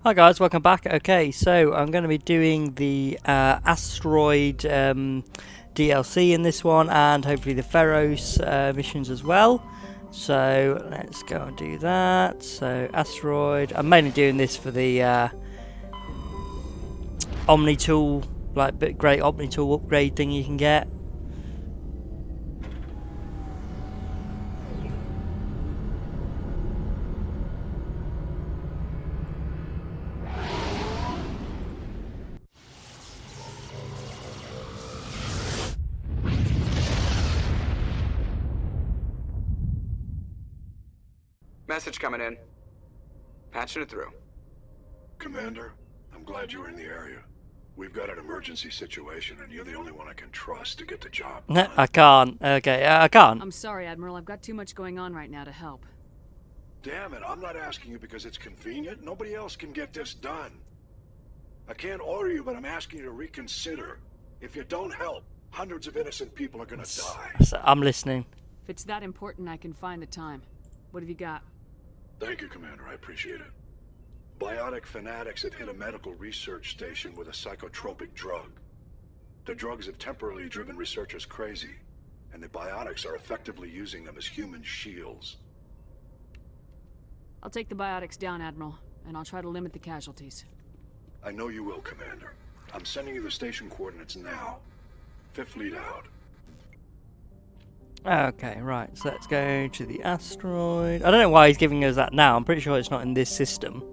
Hi guys, welcome back. Okay, so I'm going to be doing the Asteroid DLC in this one, and hopefully the Feros missions as well. So let's go and do that. So Asteroid, I'm mainly doing this for the Omni tool, like great Omni tool upgrade thing you can get. Message coming in. Patching it through. Commander, I'm glad you were in the area. We've got an emergency situation, and you're the only one I can trust to get the job done. I can't. Okay, I can't. I'm sorry, Admiral. I've got too much going on right now to help. Damn it, I'm not asking you because it's convenient. Nobody else can get this done. I can't order you, but I'm asking you to reconsider. If you don't help, hundreds of innocent people are gonna die. So I'm listening. If it's that important, I can find the time. What have you got? Thank you, Commander. I appreciate it. Biotic fanatics have hit a medical research station with a psychotropic drug. The drugs have temporarily driven researchers crazy, and the biotics are effectively using them as human shields. I'll take the biotics down, Admiral, and I'll try to limit the casualties. I know you will, Commander. I'm sending you the station coordinates now. Fifth lead out. Okay, right, so let's go to the Asteroid. I don't know why he's giving us that now. I'm pretty sure it's not in this system.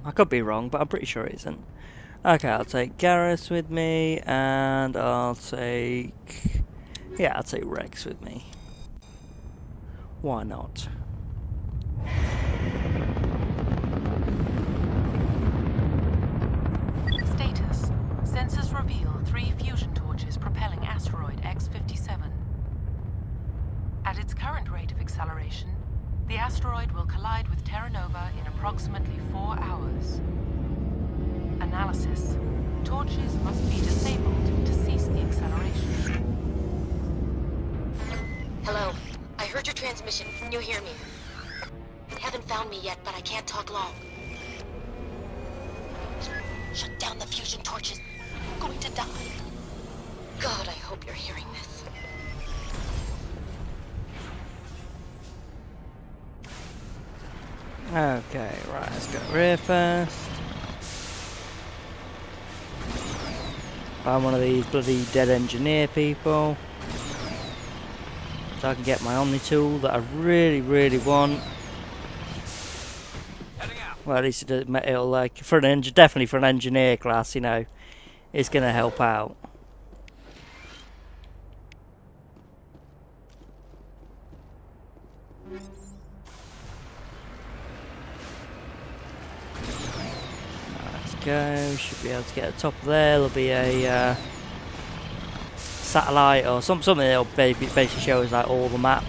I could be wrong, but I'm pretty sure it isn't. Okay, I'll take Garrus with me, and I'll take... yeah, I'll take Rex with me. Why not? Status. Sensors reveal 3 fusion torches propelling Asteroid X57. At its current rate of acceleration, the asteroid will collide with Terra Nova in approximately 4 hours. Analysis. Torches must be disabled to cease the acceleration. Hello. I heard your transmission. Can you hear me? You haven't found me yet, but I can't talk long. Shut down the fusion torches. I'm going to die. God, I hope you're hearing this. Okay, right, let's go rear first. I'm one of these bloody dead engineer people. So I can get my Omni tool that I really, really want. Well, at least it'll like, for an definitely for an engineer class, you know, it's going to help out. Let's go, should be able to get at the top of there. There'll be a satellite or something that'll basically show us like all the map.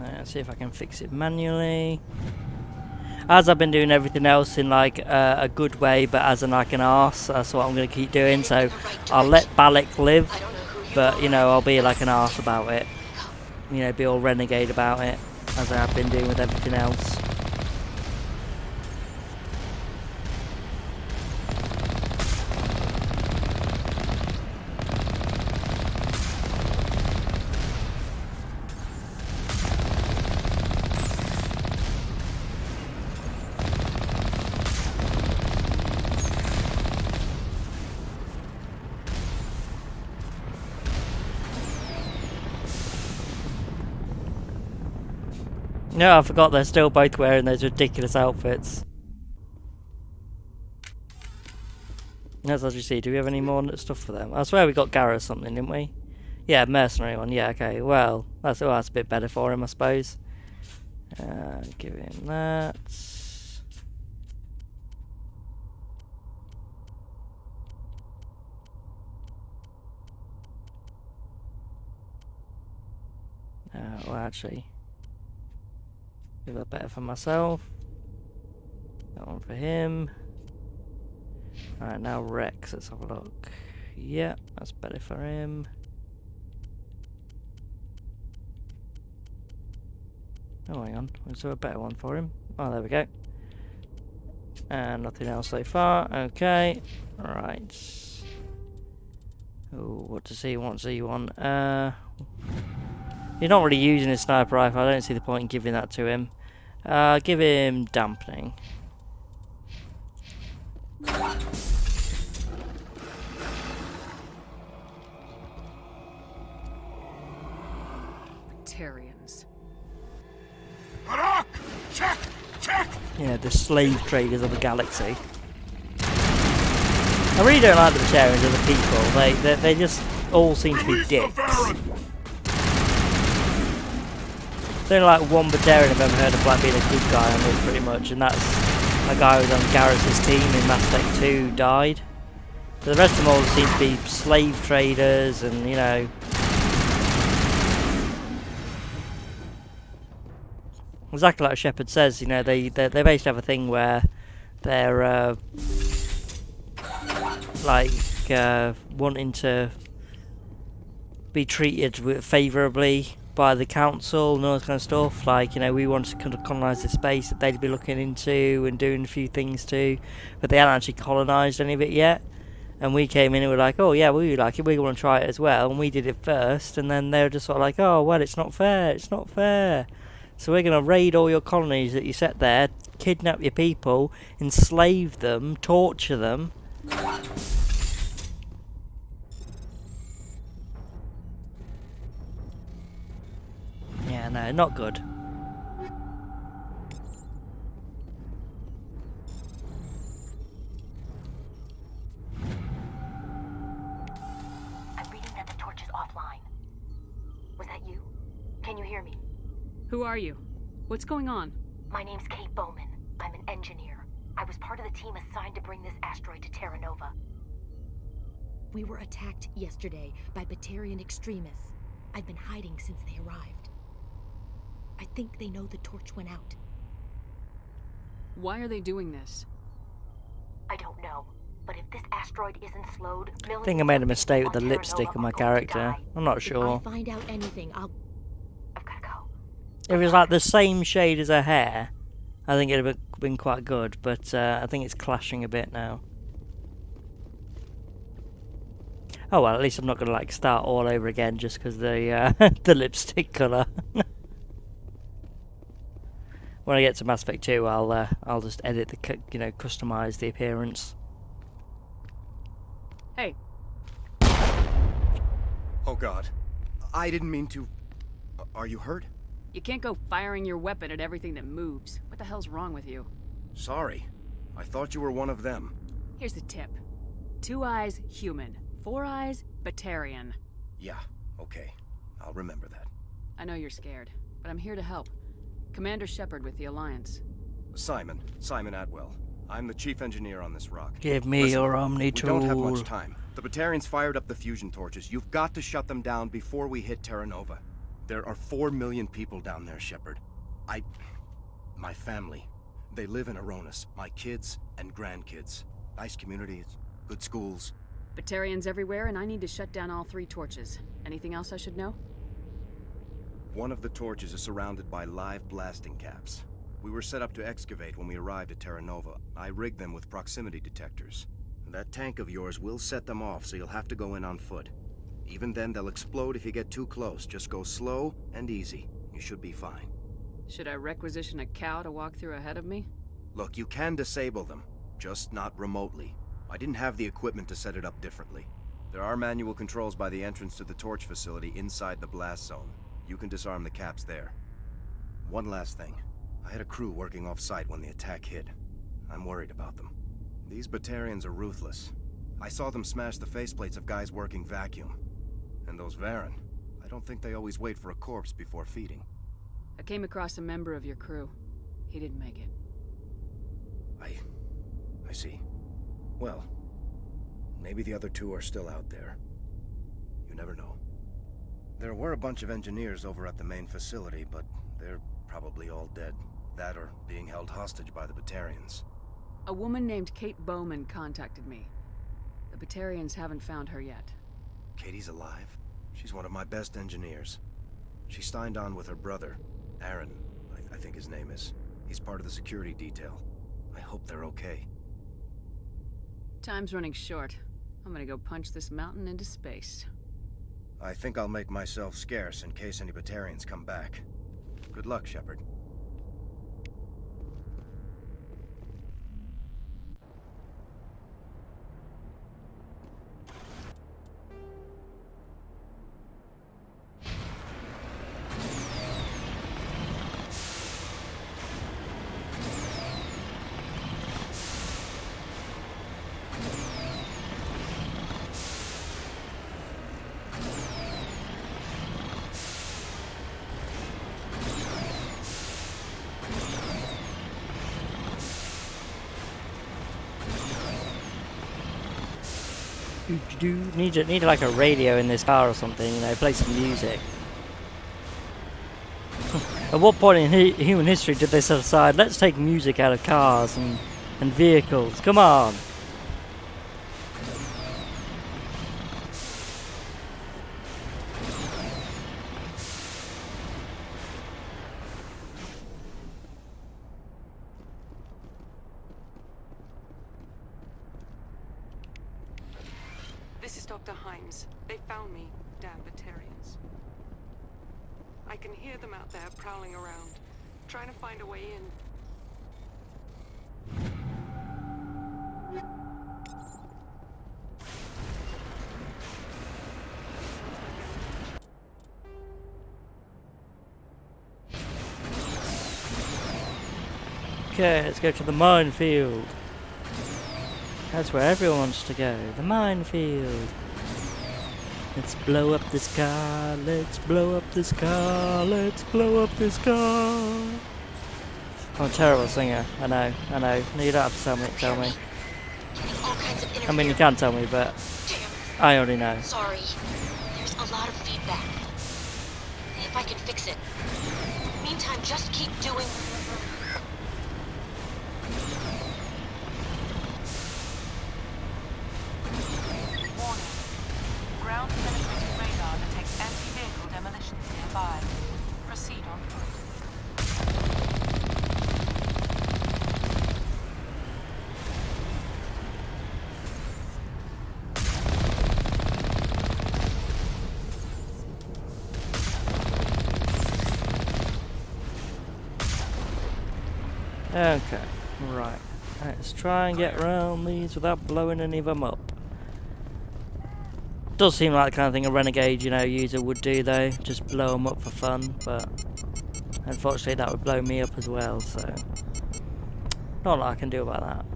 Let's see if I can fix it manually. As I've been doing everything else in like a good way, but as an like an arse, that's what I'm going to keep doing. So I'll let Balak live, but you know, I'll be like an arse about it. You know, be all renegade about it, as I have been doing with everything else. No, I forgot they're still both wearing those ridiculous outfits. As you see, do we have any more stuff for them? I swear we got Garrus something, didn't we? Yeah, mercenary one. Yeah, okay. Well, that's a bit better for him, I suppose. Give him that. Well, actually, give that better for myself. That one for him. Alright, now Rex. Let's have a look. Yeah, that's better for him. Oh, hang on. Is there a better one for him? Oh, there we go. And nothing else so far. Okay. Alright. Oh, what does he want? You're not really using his sniper rifle. I don't see the point in giving that to him. Give him dampening. Batarians. Check! Check! Yeah, the slave traders of the galaxy. I really don't like the Batarians as a people. They just all seem to be dicks. There's only like one Batarian I've ever heard of like being a good guy on this, pretty much, and that's a guy who was on Garrus's team in Mass Effect 2 died. But the rest of them all seem to be slave traders, and you know. Exactly like Shepard says, you know, they basically have a thing where they're wanting to be treated favourably by the council and all that kind of stuff. Like, you know, we want to colonise the space that they'd be looking into and doing a few things too, but they haven't actually colonised any of it yet. And we came in and were like, oh yeah, we like it, we want to try it as well, and we did it first, and then they were just sort of like, oh well, it's not fair, it's not fair. So we're going to raid all your colonies that you set there, kidnap your people, enslave them, torture them. Yeah, no, not good. I'm reading that the torch is offline. Was that you? Can you hear me? Who are you? What's going on? My name's Kate Bowman. I'm an engineer. I was part of the team assigned to bring this asteroid to Terra Nova. We were attacked yesterday by Batarian extremists. I've been hiding since they arrived. I think they know the torch went out. Why are they doing this? I don't know. But if this asteroid isn't slowed, I think I made a mistake with the lipstick of my character. I'm not If sure. I find out anything, I've gotta go. If it was like the same shade as her hair, I think it'd have been quite good, but I think it's clashing a bit now. Oh well, at least I'm not gonna like start all over again just because the the lipstick colour. When I get to Mass Effect 2, I'll just edit the customize the appearance. Hey. Oh God, I didn't mean to. Are you hurt? You can't go firing your weapon at everything that moves. What the hell's wrong with you? Sorry, I thought you were one of them. Here's the tip. 2 eyes, human. 4 eyes, Batarian. Yeah, okay. I'll remember that. I know you're scared, but I'm here to help. Commander Shepard with the Alliance. Simon Atwell. I'm the chief engineer on this rock. Give me your Omni tool. We don't have much time. The Batarians fired up the fusion torches. You've got to shut them down before we hit Terra Nova. There are 4 million people down there, Shepard. My family. They live in Aronis. My kids and grandkids. Nice communities, good schools. Batarians everywhere, and I need to shut down all 3 torches. Anything else I should know? One of the torches is surrounded by live blasting caps. We were set up to excavate when we arrived at Terra Nova. I rigged them with proximity detectors. That tank of yours will set them off, so you'll have to go in on foot. Even then, they'll explode if you get too close. Just go slow and easy. You should be fine. Should I requisition a cow to walk through ahead of me? Look, you can disable them, just not remotely. I didn't have the equipment to set it up differently. There are manual controls by the entrance to the torch facility inside the blast zone. You can disarm the caps there. One last thing. I had a crew working off-site when the attack hit. I'm worried about them. These Batarians are ruthless. I saw them smash the faceplates of guys working vacuum. And those Varen. don't think they always wait for a corpse before feeding. I came across a member of your crew. He didn't make it. I see. Well, maybe the other two are still out there. You never know. There were a bunch of engineers over at the main facility, but they're probably all dead. That or being held hostage by the Batarians. A woman named Kate Bowman contacted me. The Batarians haven't found her yet. Katie's alive? She's one of my best engineers. She signed on with her brother, Aaron, I think his name is. He's part of the security detail. I hope they're okay. Time's running short. I'm gonna go punch this mountain into space. I think I'll make myself scarce in case any Batarians come back. Good luck, Shepard. Need like a radio in this car or something, you know, play some music. At what point in human history did they set aside, let's take music out of cars and vehicles? Come on! This is Dr. Himes. They found me, damn Batarians. I can hear them out there prowling around, trying to find a way in. Okay, let's go to the minefield. That's where everyone wants to go. The minefield. Let's blow up this car. Let's blow up this car. Let's blow up this car. I'm a terrible singer. I know. No, you don't have to tell me. All kinds of I mean, you can tell me, but Damn. I already know. Sorry. There's a lot of feedback. See if I can fix it. Meantime, just keep doing... Warning. Ground penetrating radar detects anti-vehicle demolitions nearby. Proceed on foot. Okay, right. Let's try and get around these without blowing any of them up. Does seem like the kind of thing a renegade, you know, user would do though. Just blow them up for fun, but unfortunately that would blow me up as well, so not a lot I can do about that.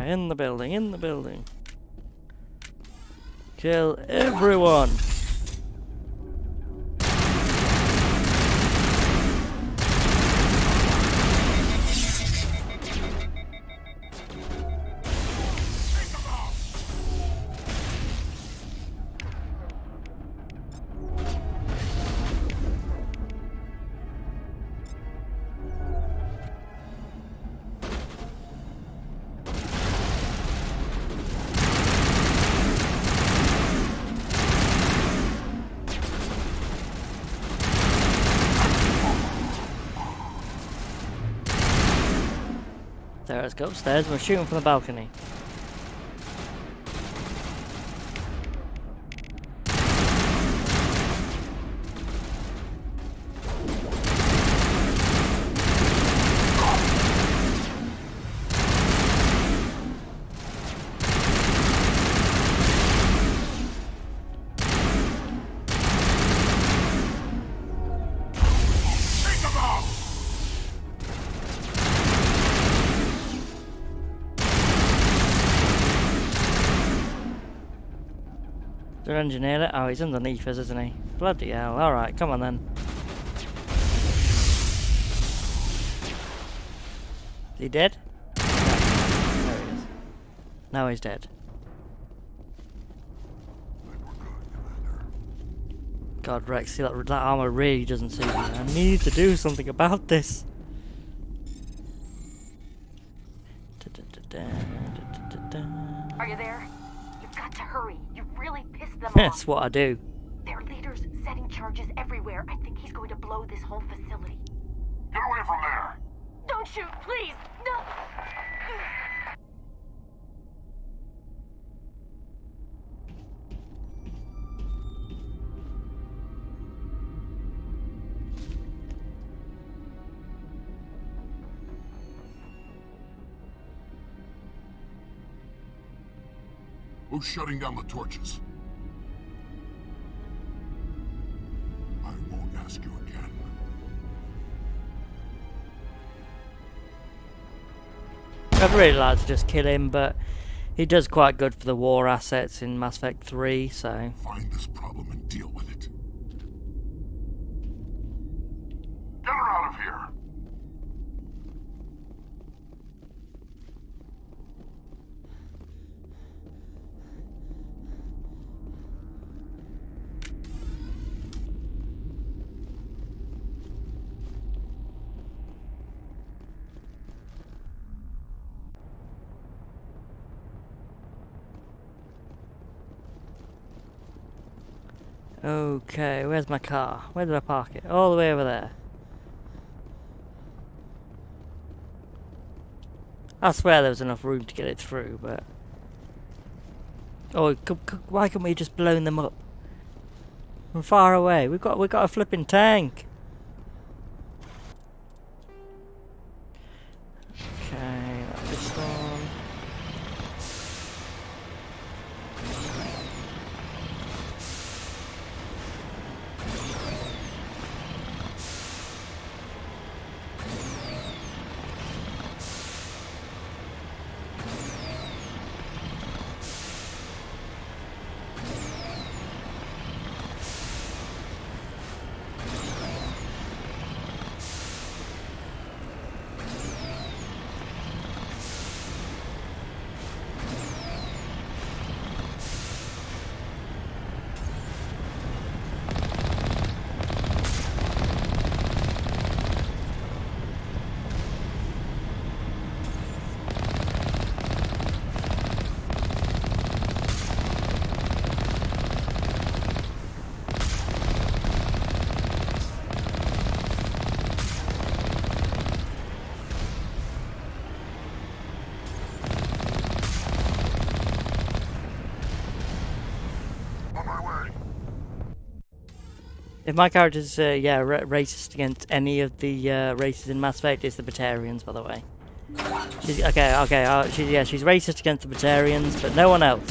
In the building. Kill everyone. There, let's go upstairs. We're shooting from the balcony. Should I engineer it? Oh, he's underneath us, isn't he? Bloody hell. Alright, come on then. Is he dead? No. There he is. Now he's dead. God, Rex, see that armor really doesn't suit me. I need to do something about this. Are you there? You've got to hurry. You really pissed them off. That's what I do. Their leader's setting charges everywhere. I think he's going to blow this whole facility. Get away from there! Don't shoot, please! No! Who's shutting down the torches? I won't ask you again. I'd really like to just kill him, but he does quite good for the war assets in Mass Effect 3, so... Find this problem and deal with it. Get her out of here! Okay, where's my car? Where did I park it? All the way over there. I swear there was enough room to get it through, but... Oh, why can't we just blow them up? From far away. We've got a flipping tank. Okay, that's this one. If my character's, racist against any of the races in Mass Effect, it's the Batarians, by the way. She's she's racist against the Batarians, but no one else.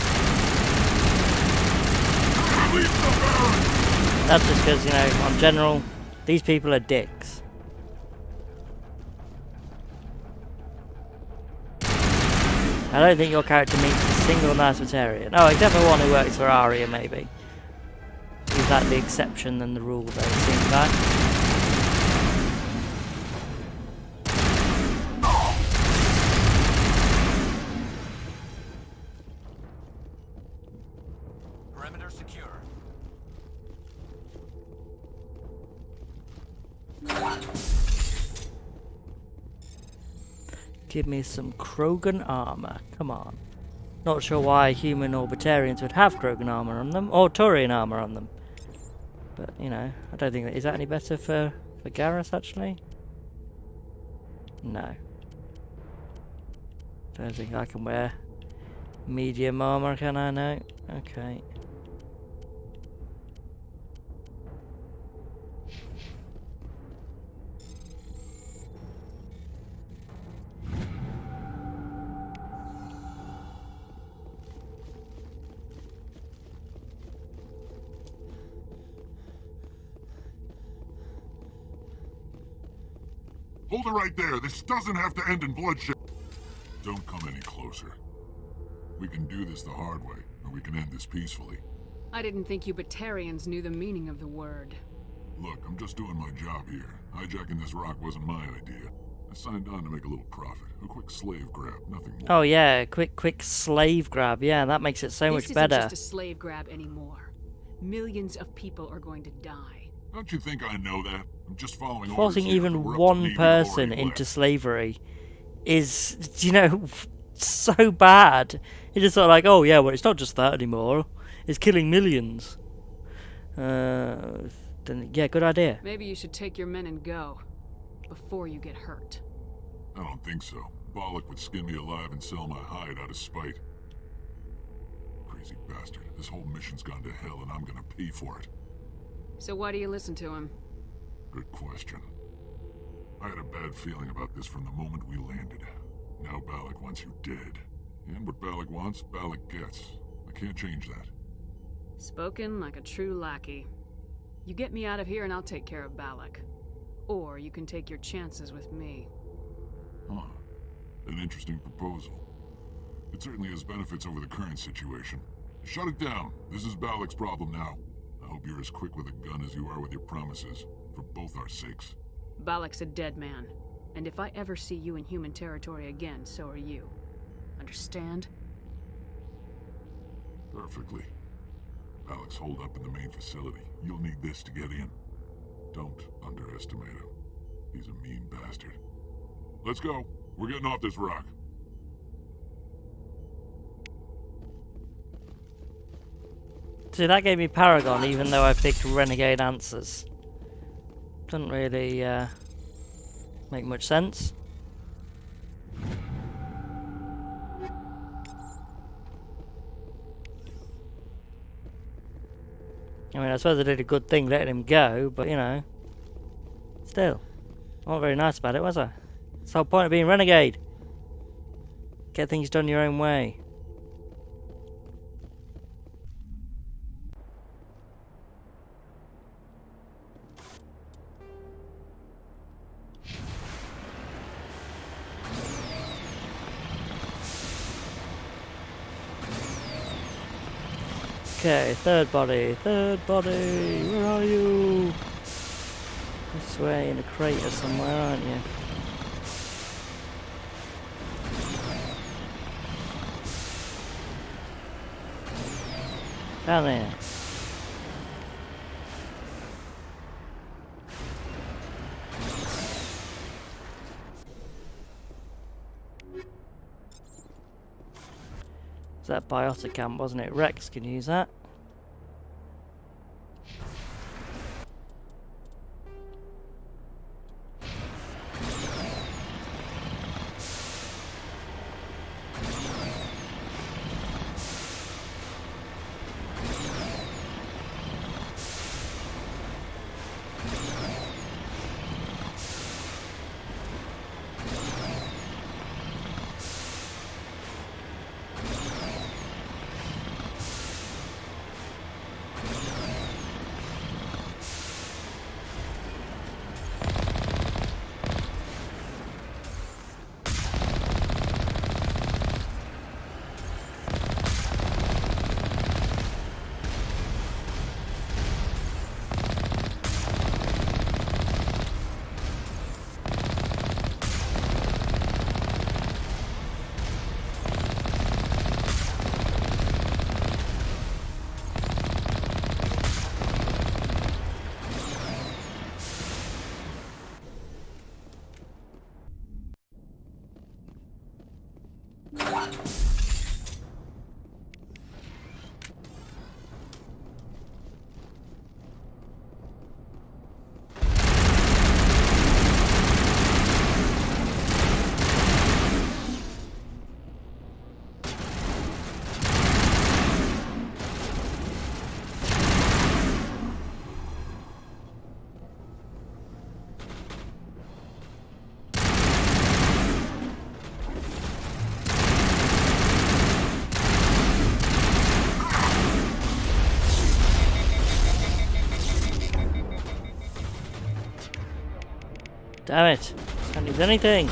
That's just because, you know, on general, these people are dicks. I don't think your character meets a single nice Batarian. Oh, except for one who works for Aria, maybe. He's like the exception than the rule, though, it seems like. Perimeter secure. Give me some Krogan armor. Come on. Not sure why human or Batarians would have Krogan armor on them, or Turian armor on them. But, you know, I don't think is that any better for Garrus, actually? No. Don't think I can wear medium armor, can I? No? Okay. Hold it right there. This doesn't have to end in bloodshed. Don't come any closer. We can do this the hard way, or we can end this peacefully. I didn't think you Batarians knew the meaning of the word. Look, I'm just doing my job here. Hijacking this rock wasn't my idea. I signed on to make a little profit. A quick slave grab, nothing more. Oh yeah, quick slave grab. Yeah, that makes it so much better. This isn't just a slave grab anymore. Millions of people are going to die. Don't you think I know that? I'm just following Forcing orders here. even We're up to one me, we've person already into left. slavery is, you know, so bad. It's just sort of like, oh yeah, well it's not just that anymore. It's killing millions. Then yeah, good idea. Maybe you should take your men and go. Before you get hurt. I don't think so. Bollock would skin me alive and sell my hide out of spite. Crazy bastard. This whole mission's gone to hell and I'm gonna pay for it. So why do you listen to him? Good question. I had a bad feeling about this from the moment we landed. Now Bollock wants you dead. And what Bollock wants, Bollock gets. I can't change that. Spoken like a true lackey. You get me out of here and I'll take care of Balak. Or you can take your chances with me. Huh. An interesting proposal. It certainly has benefits over the current situation. Shut it down. This is Balak's problem now. I hope you're as quick with a gun as you are with your promises. For both our sakes. Balak's a dead man. And if I ever see you in human territory again, so are you. Understand? Perfectly. Balak's holed up in the main facility. You'll need this to get in. Don't underestimate him. He's a mean bastard. Let's go. We're getting off this rock. See, that gave me Paragon, even though I picked Renegade answers. Doesn't really make much sense. I mean, I suppose I did a good thing letting him go, but you know, still, I wasn't very nice about it, was I? That's the whole point of being Renegade. Get things done your own way. Okay, third body, where are you? This way in a crater somewhere, aren't you? Down there. It's that biotic camp, wasn't it? Rex can use that. Damn it. Can't use anything.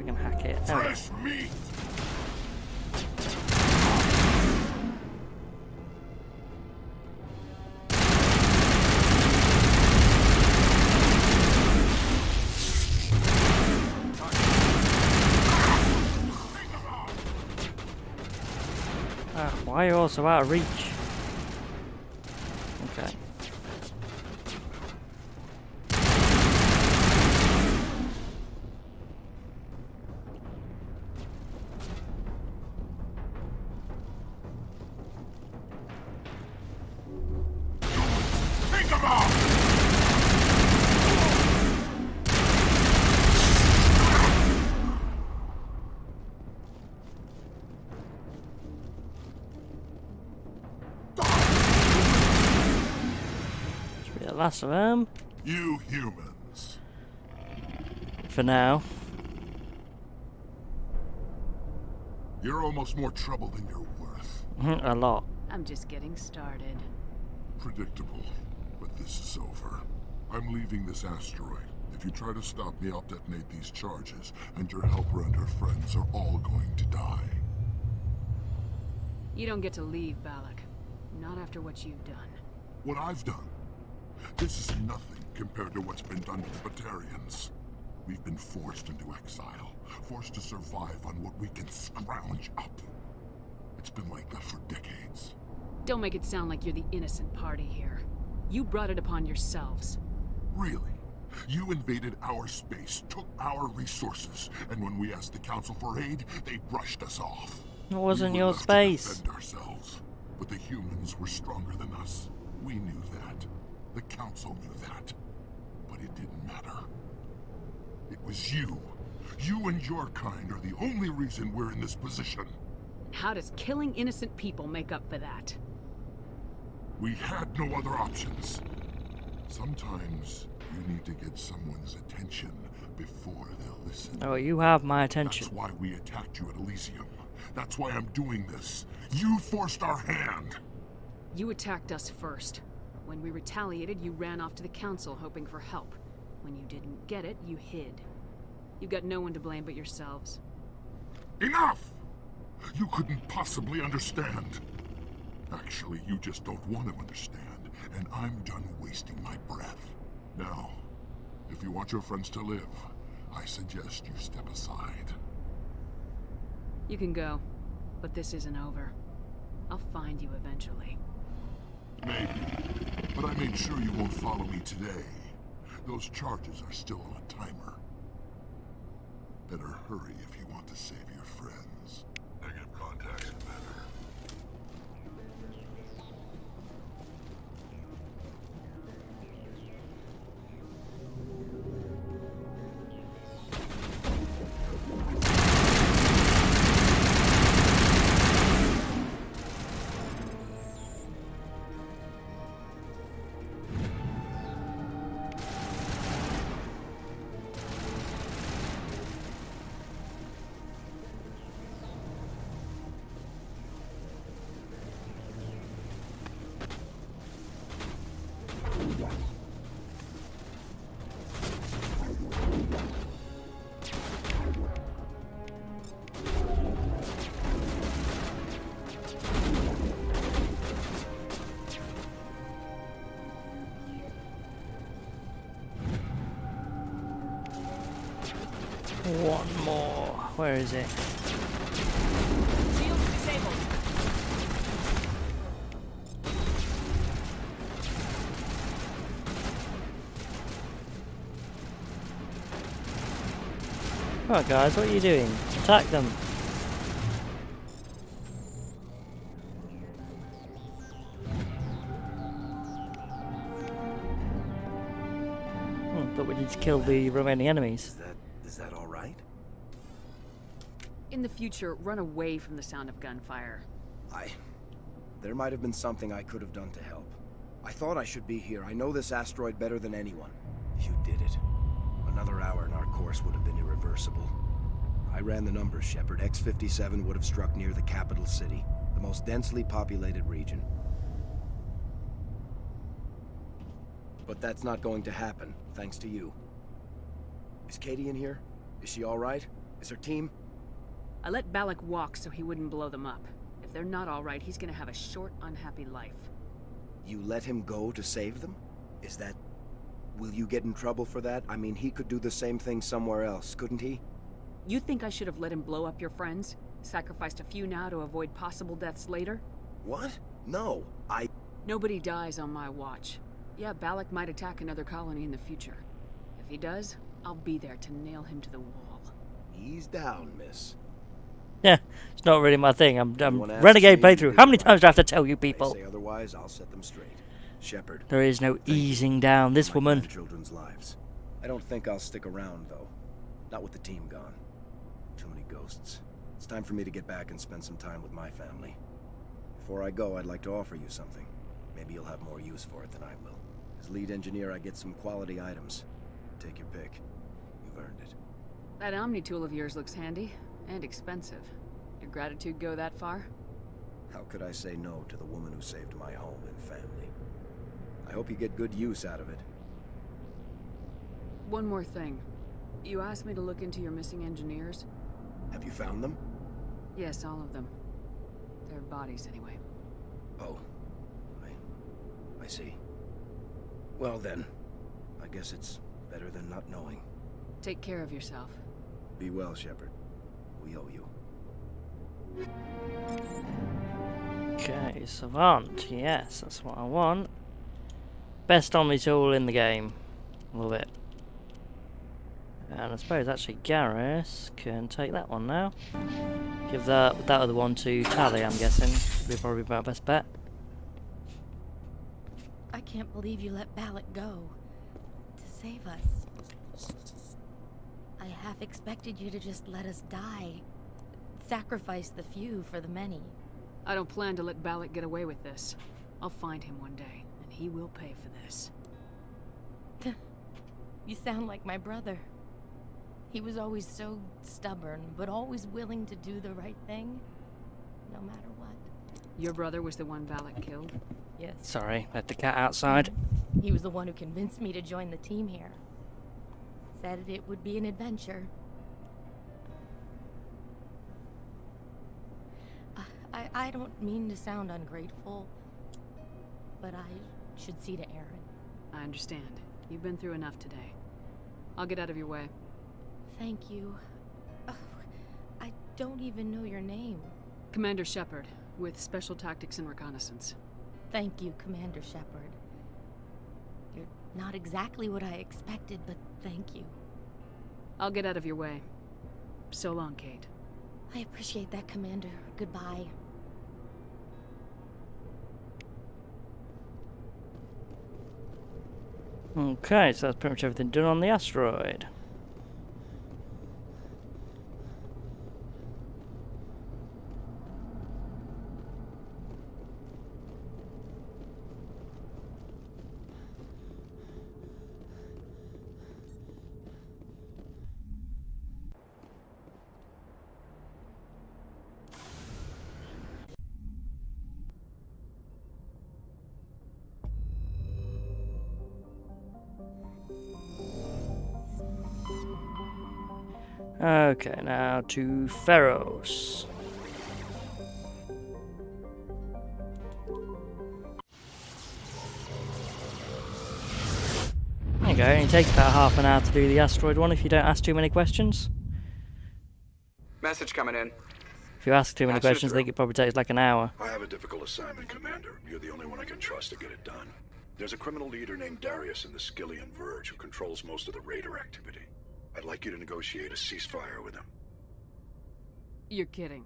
I can hack it. There we go. Fresh meat! Why are you also out of reach? Okay. Think about! Should be the last of them You humans. for now. You're almost more trouble than you're worth. A lot. I'm just getting started. Predictable, but this is over. I'm leaving this asteroid. If you try to stop me, I'll detonate these charges, and your helper and her friends are all going to die. You don't get to leave, Balak. Not after what you've done. What I've done? This is nothing compared to what's been done to the Batarians. We've been forced into exile, forced to survive on what we can scrounge up. It's been like that for decades. Don't make it sound like you're the innocent party here. You brought it upon yourselves. Really? You invaded our space, took our resources, and when we asked the Council for aid, they brushed us off. It wasn't We your were left to space. defend ourselves, but the humans were stronger than us. We knew that. The Council knew that. But it didn't matter. It was you. You and your kind are the only reason we're in this position. How does killing innocent people make up for that? We had no other options. Sometimes you need to get someone's attention before they'll listen. Oh, you have my attention. That's why we attacked you at Elysium. That's why I'm doing this. You forced our hand. You attacked us first. When we retaliated, you ran off to the Council hoping for help. When you didn't get it, you hid. You got no one to blame but yourselves. Enough! You couldn't possibly understand. Actually, you just don't want to understand, and I'm done wasting my breath. Now, if you want your friends to live, I suggest you step aside. You can go, but this isn't over. I'll find you eventually. Maybe, but I made sure you won't follow me today. Those charges are still on a timer. Better hurry if you want to save your friends. Negative contacts, Commander. One more. Where is it? Shields disabled. Come on, guys, what are you doing? Attack them. But we need to kill the remaining enemies. Is that all right? In the future, run away from the sound of gunfire. There might have been something I could have done to help. I thought I should be here. I know this asteroid better than anyone. You did it. Another hour and our course would have been irreversible. I ran the numbers, Shepard. X57 would have struck near the capital city, the most densely populated region. But that's not going to happen, thanks to you. Is Katie in here? Is she all right? Is her team? I let Balak walk so he wouldn't blow them up. If they're not all right, he's gonna have a short, unhappy life. You let him go to save them? Is that... Will you get in trouble for that? I mean, he could do the same thing somewhere else, couldn't he? You think I should have let him blow up your friends? Sacrificed a few now to avoid possible deaths later? What? No, Nobody dies on my watch. Yeah, Balak might attack another colony in the future. If he does, I'll be there to nail him to the wall. Ease down, miss. Yeah, it's not really my thing. I'm Anyone asks renegade me, playthrough. How many times do I have to tell you people? Say otherwise, I'll set them straight. Shepard. There is no easing down this woman. Children's lives. I don't think I'll stick around, though. Not with the team gone. Too many ghosts. It's time for me to get back and spend some time with my family. Before I go, I'd like to offer you something. Maybe you'll have more use for it than I will. As lead engineer, I get some quality items. Take your pick. You've earned it. That Omni tool of yours looks handy and expensive. Your gratitude go that far? How could I say no to the woman who saved my home and family? I hope you get good use out of it. One more thing. You asked me to look into your missing engineers? Have you found them? Yes, all of them. Their bodies, anyway. Oh. I see. Well then, I guess it's better than not knowing. Take care of yourself. Be well, Shepard. We owe you. Okay, Savant. Yes, that's what I want. Best Omni tool in the game. Love it. And I suppose actually Garrus can take that one now. Give that other one to Tally, I'm guessing. Would be probably my best bet. I can't believe you let Balak go. To save us. I half expected you to just let us die. Sacrifice the few for the many. I don't plan to let Balak get away with this. I'll find him one day, and he will pay for this. You sound like my brother. He was always so stubborn, but always willing to do the right thing, no matter what. Your brother was the one Balak killed? Yes. Sorry, let the cat outside. He was the one who convinced me to join the team here. Said it would be an adventure. I don't mean to sound ungrateful, but I should see to Aaron. I understand. You've been through enough today. I'll get out of your way. Thank you. Oh, I don't even know your name. Commander Shepard, with Special Tactics and Reconnaissance. Thank you, Commander Shepard. You're not exactly what I expected, but thank you. I'll get out of your way. So long, Kate. I appreciate that, Commander. Goodbye. Okay, so that's pretty much everything done on the asteroid. Okay, now to Feros. There you go, it only takes about half an hour to do the asteroid one if you don't ask too many questions. Message coming in. If you ask too many Patch it questions, I think through. it probably takes like an hour. I have a difficult assignment, Commander. You're the only one I can trust to get it done. There's a criminal leader named Darius in the Skillian Verge who controls most of the raider activity. I'd like you to negotiate a ceasefire with him. You're kidding.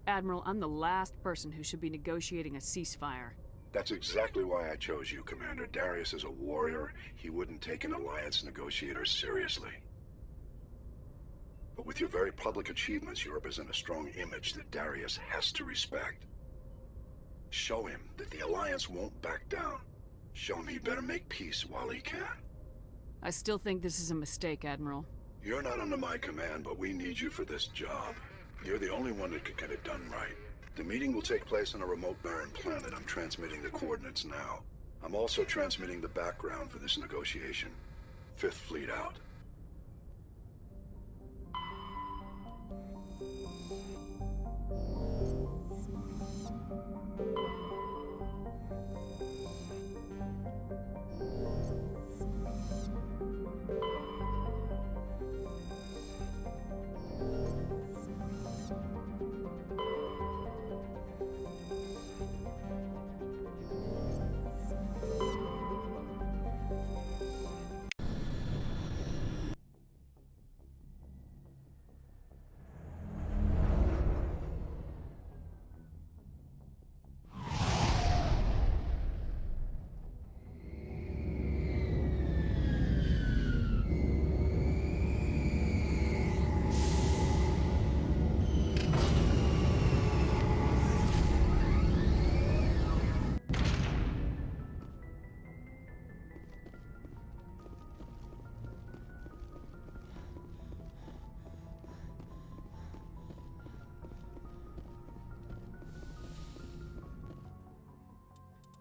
Admiral, I'm the last person who should be negotiating a ceasefire. That's exactly why I chose you, Commander. Darius is a warrior. He wouldn't take an alliance negotiator seriously. But with your very public achievements, you represent a strong image that Darius has to respect. Show him that the alliance won't back down. Show him he better make peace while he can. I still think this is a mistake, Admiral. You're not under my command, but we need you for this job. You're the only one that could get it done right. The meeting will take place on a remote barren planet. I'm transmitting the coordinates now. I'm also transmitting the background for this negotiation. 5th Fleet out.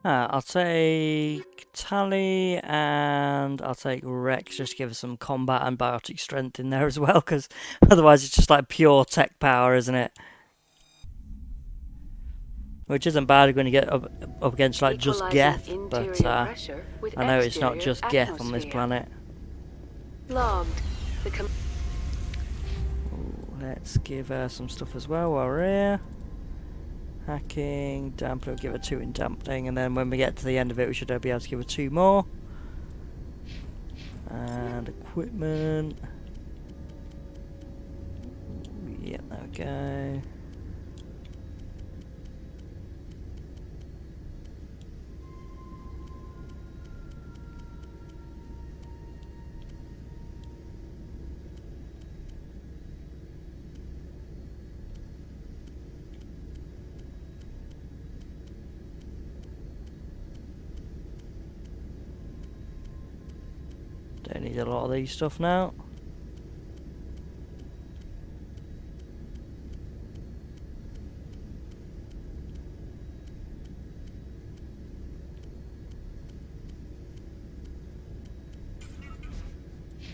I'll take Tally and I'll take Rex just to give us some combat and biotic strength in there as well, because otherwise it's just like pure tech power, isn't it? Which isn't bad when you get up against like just Geth, but I know it's not just Geth on this planet. Logged. Let's give her some stuff as well while we're here. Hacking, damper, we'll give her 2 in damping, and then when we get to the end of it we should be able to give her 2 more. And equipment. Yep, there we go. Don't need a lot of these stuff now.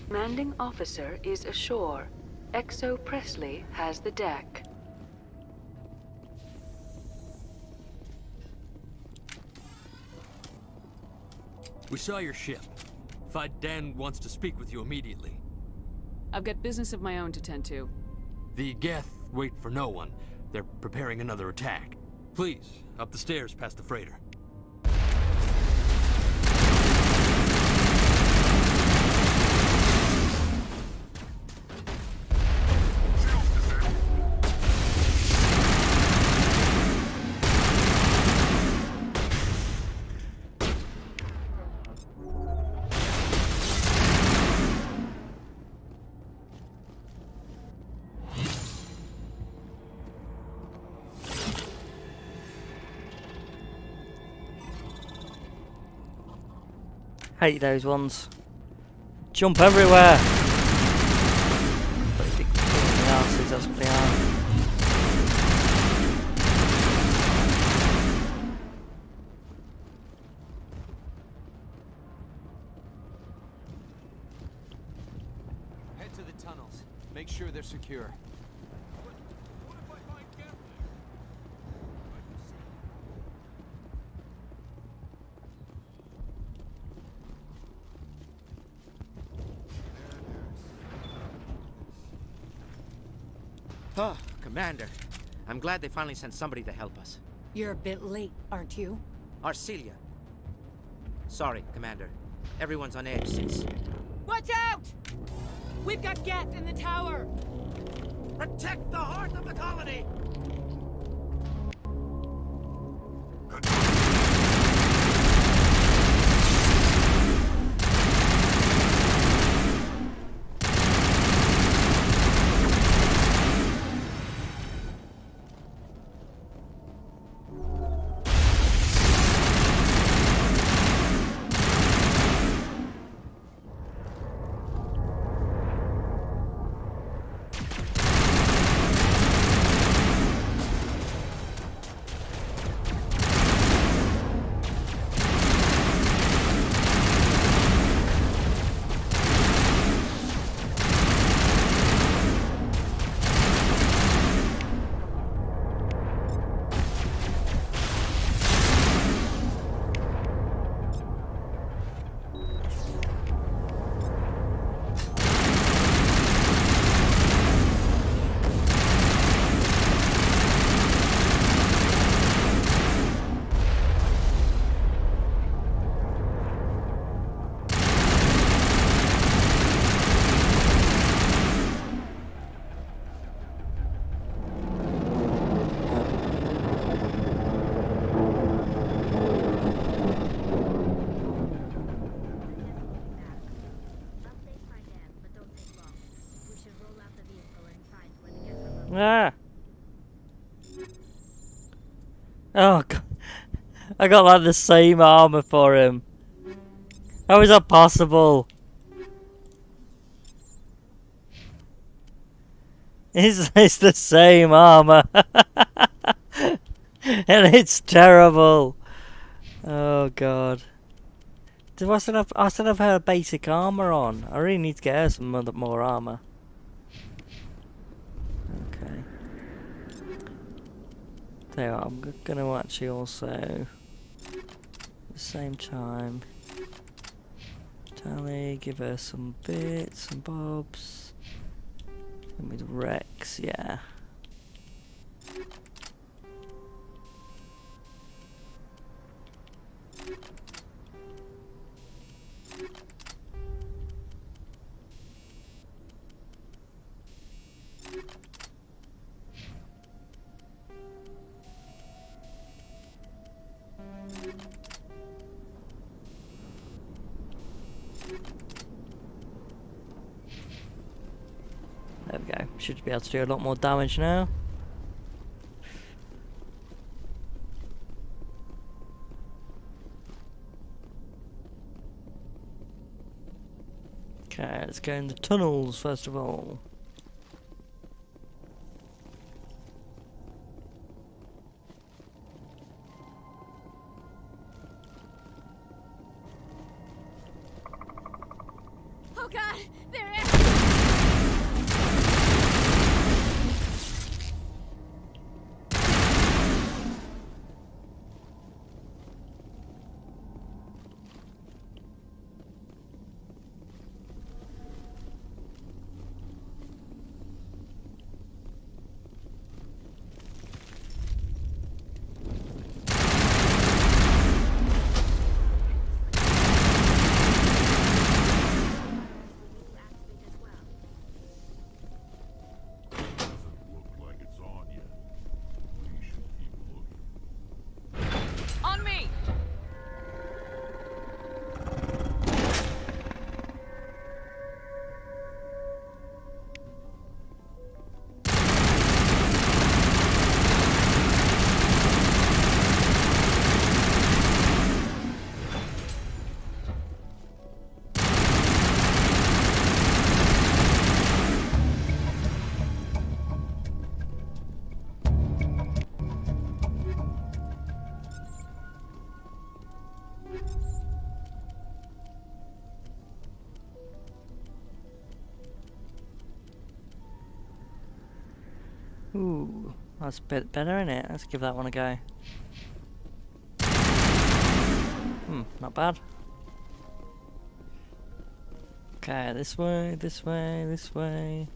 Commanding officer is ashore. Exo Presley has the deck. We saw your ship. Dan wants to speak with you immediately. I've got business of my own to tend to. The Geth wait for no one. They're preparing another attack. Please, up the stairs past the freighter. Hate those ones. Jump everywhere. Pretty big pain in the arses, that's what they are. Head to the tunnels. Make sure they're secure. Oh, Commander. I'm glad they finally sent somebody to help us. You're a bit late, aren't you? Arcelia. Sorry, Commander. Everyone's on edge since... Watch out! We've got Geth in the tower! Protect the heart of the colony! Ah! Oh God. I got like the same armor for him. How is that possible? It's the same armor. And it's terrible. Oh god. I still have her basic armor on. I really need to get her some more armor. Okay. Tell you what, I'm gonna actually also at the same time Tally, give her some bits and bobs. And with Rex, yeah. There we go. Should be able to do a lot more damage now. Okay, let's go in the tunnels first of all. Oh god, they're on me! Ooh, that's a bit better, isn't it? Let's give that one a go. Not bad. Okay, this way, this way, this way.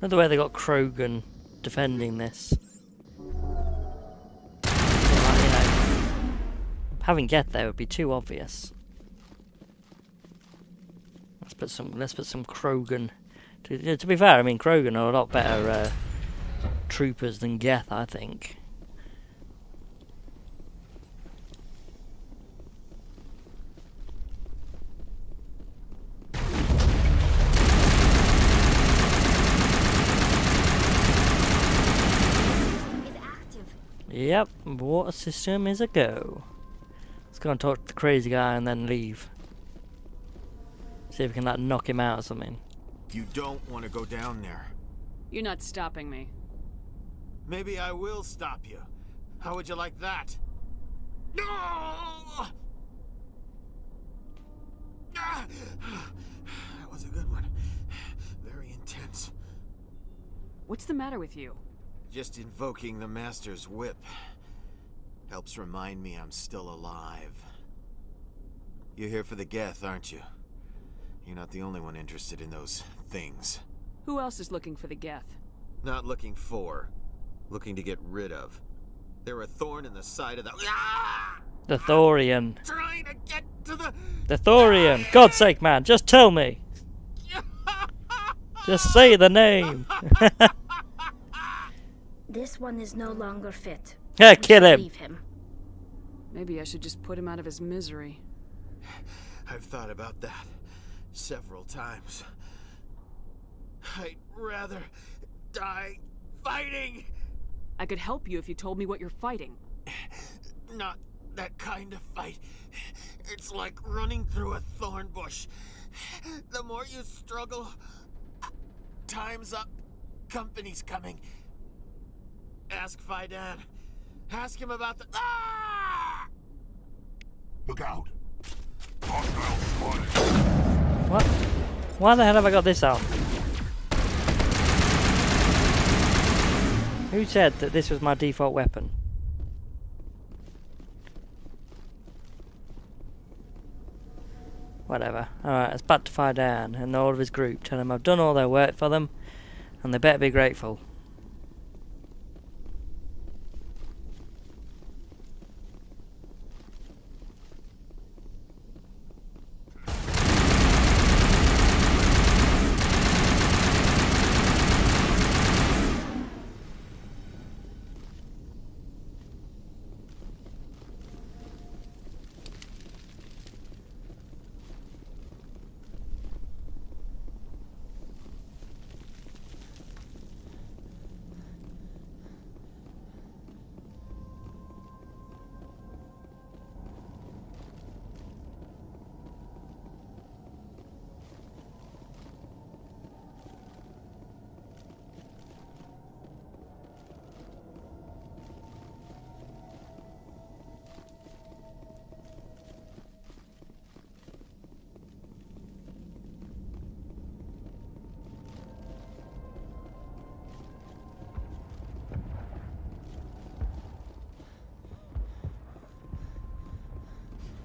Another way they got Krogan defending this. Having Geth there would be too obvious. Let's put some Krogan. To be fair, I mean Krogan are a lot better troopers than Geth, I think. Yep, water system is a go. Let's go and talk to the crazy guy and then leave. See if we can like knock him out or something. You don't want to go down there. You're not stopping me. Maybe I will stop you. How would you like that? No! That was a good one. Very intense. What's the matter with you? Just invoking the Master's whip helps remind me I'm still alive. You're here for the Geth, aren't you? You're not the only one interested in those things. Who else is looking for the Geth? Not looking for. Looking to get rid of. They're a thorn in the side of the... The Thorian. Trying to get to the... The Thorian. God's sake, man, just tell me. Just say the name. This one is no longer fit. Yeah, kill him. Leave him. Maybe I should just put him out of his misery. I've thought about that. several times. I'd rather die fighting! I could help you if you told me what you're fighting. Not that kind of fight. It's like running through a thorn bush. The more you struggle, time's up. Company's coming. Ask Fidan. Ask him about the... Ah! Look out! Hostile spotted! What? Why the hell have I got this out? Who said that this was my default weapon? Whatever. Alright, let's back to Fidan and all of his group. Tell them I've done all their work for them, and they better be grateful.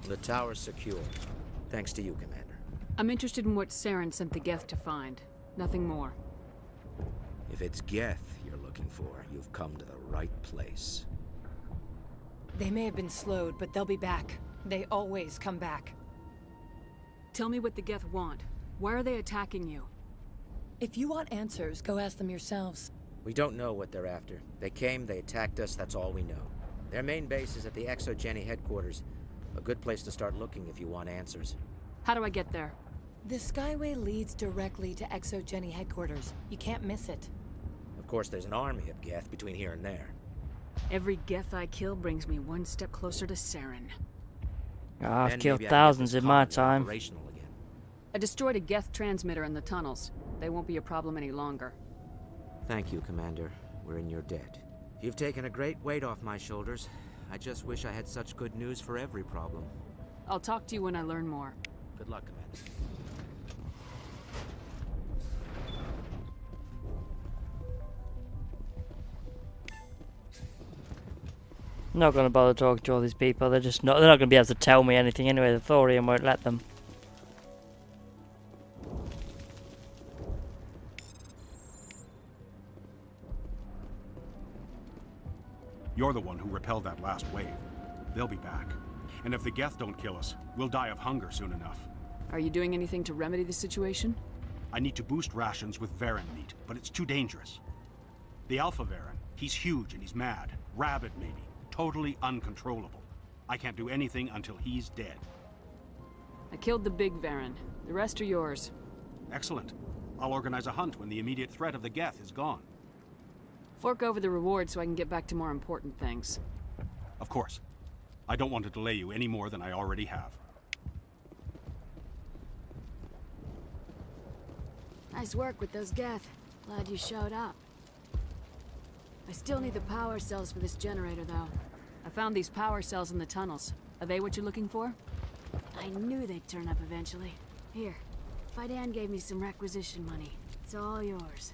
The tower's secure. Thanks to you, Commander. I'm interested in what Saren sent the Geth to find. Nothing more. If it's Geth you're looking for, you've come to the right place. They may have been slowed, but they'll be back. They always come back. Tell me what the Geth want. Why are they attacking you? If you want answers, go ask them yourselves. We don't know what they're after. They came, they attacked us, that's all we know. Their main base is at the Exogeny headquarters. A good place to start looking if you want answers. How do I get there? The Skyway leads directly to Exogeny headquarters. You can't miss it. Of course, there's an army of Geth between here and there. Every Geth I kill brings me one step closer to Saren. I've Then killed maybe I can get thousands this in my colony time. operational again. I destroyed a Geth transmitter in the tunnels. They won't be a problem any longer. Thank you, Commander. We're in your debt. You've taken a great weight off my shoulders. I just wish I had such good news for every problem. I'll talk to you when I learn more. Good luck, Commander. I'm not going to bother talking to all these people. They're just not. They're not going to be able to tell me anything anyway. The thorium won't let them. You're the one who repelled that last wave. They'll be back. And if the Geth don't kill us, we'll die of hunger soon enough. Are you doing anything to remedy the situation? I need to boost rations with Varen meat, but it's too dangerous. The Alpha Varen, he's huge and he's mad. Rabid, maybe. Totally uncontrollable. I can't do anything until he's dead. I killed the big Varen. The rest are yours. Excellent. I'll organize a hunt when the immediate threat of the Geth is gone. Fork over the reward so I can get back to more important things. Of course. I don't want to delay you any more than I already have. Nice work with those Geth. Glad you showed up. I still need the power cells for this generator, though. I found these power cells in the tunnels. Are they what you're looking for? I knew they'd turn up eventually. Here, Fidan gave me some requisition money. It's all yours.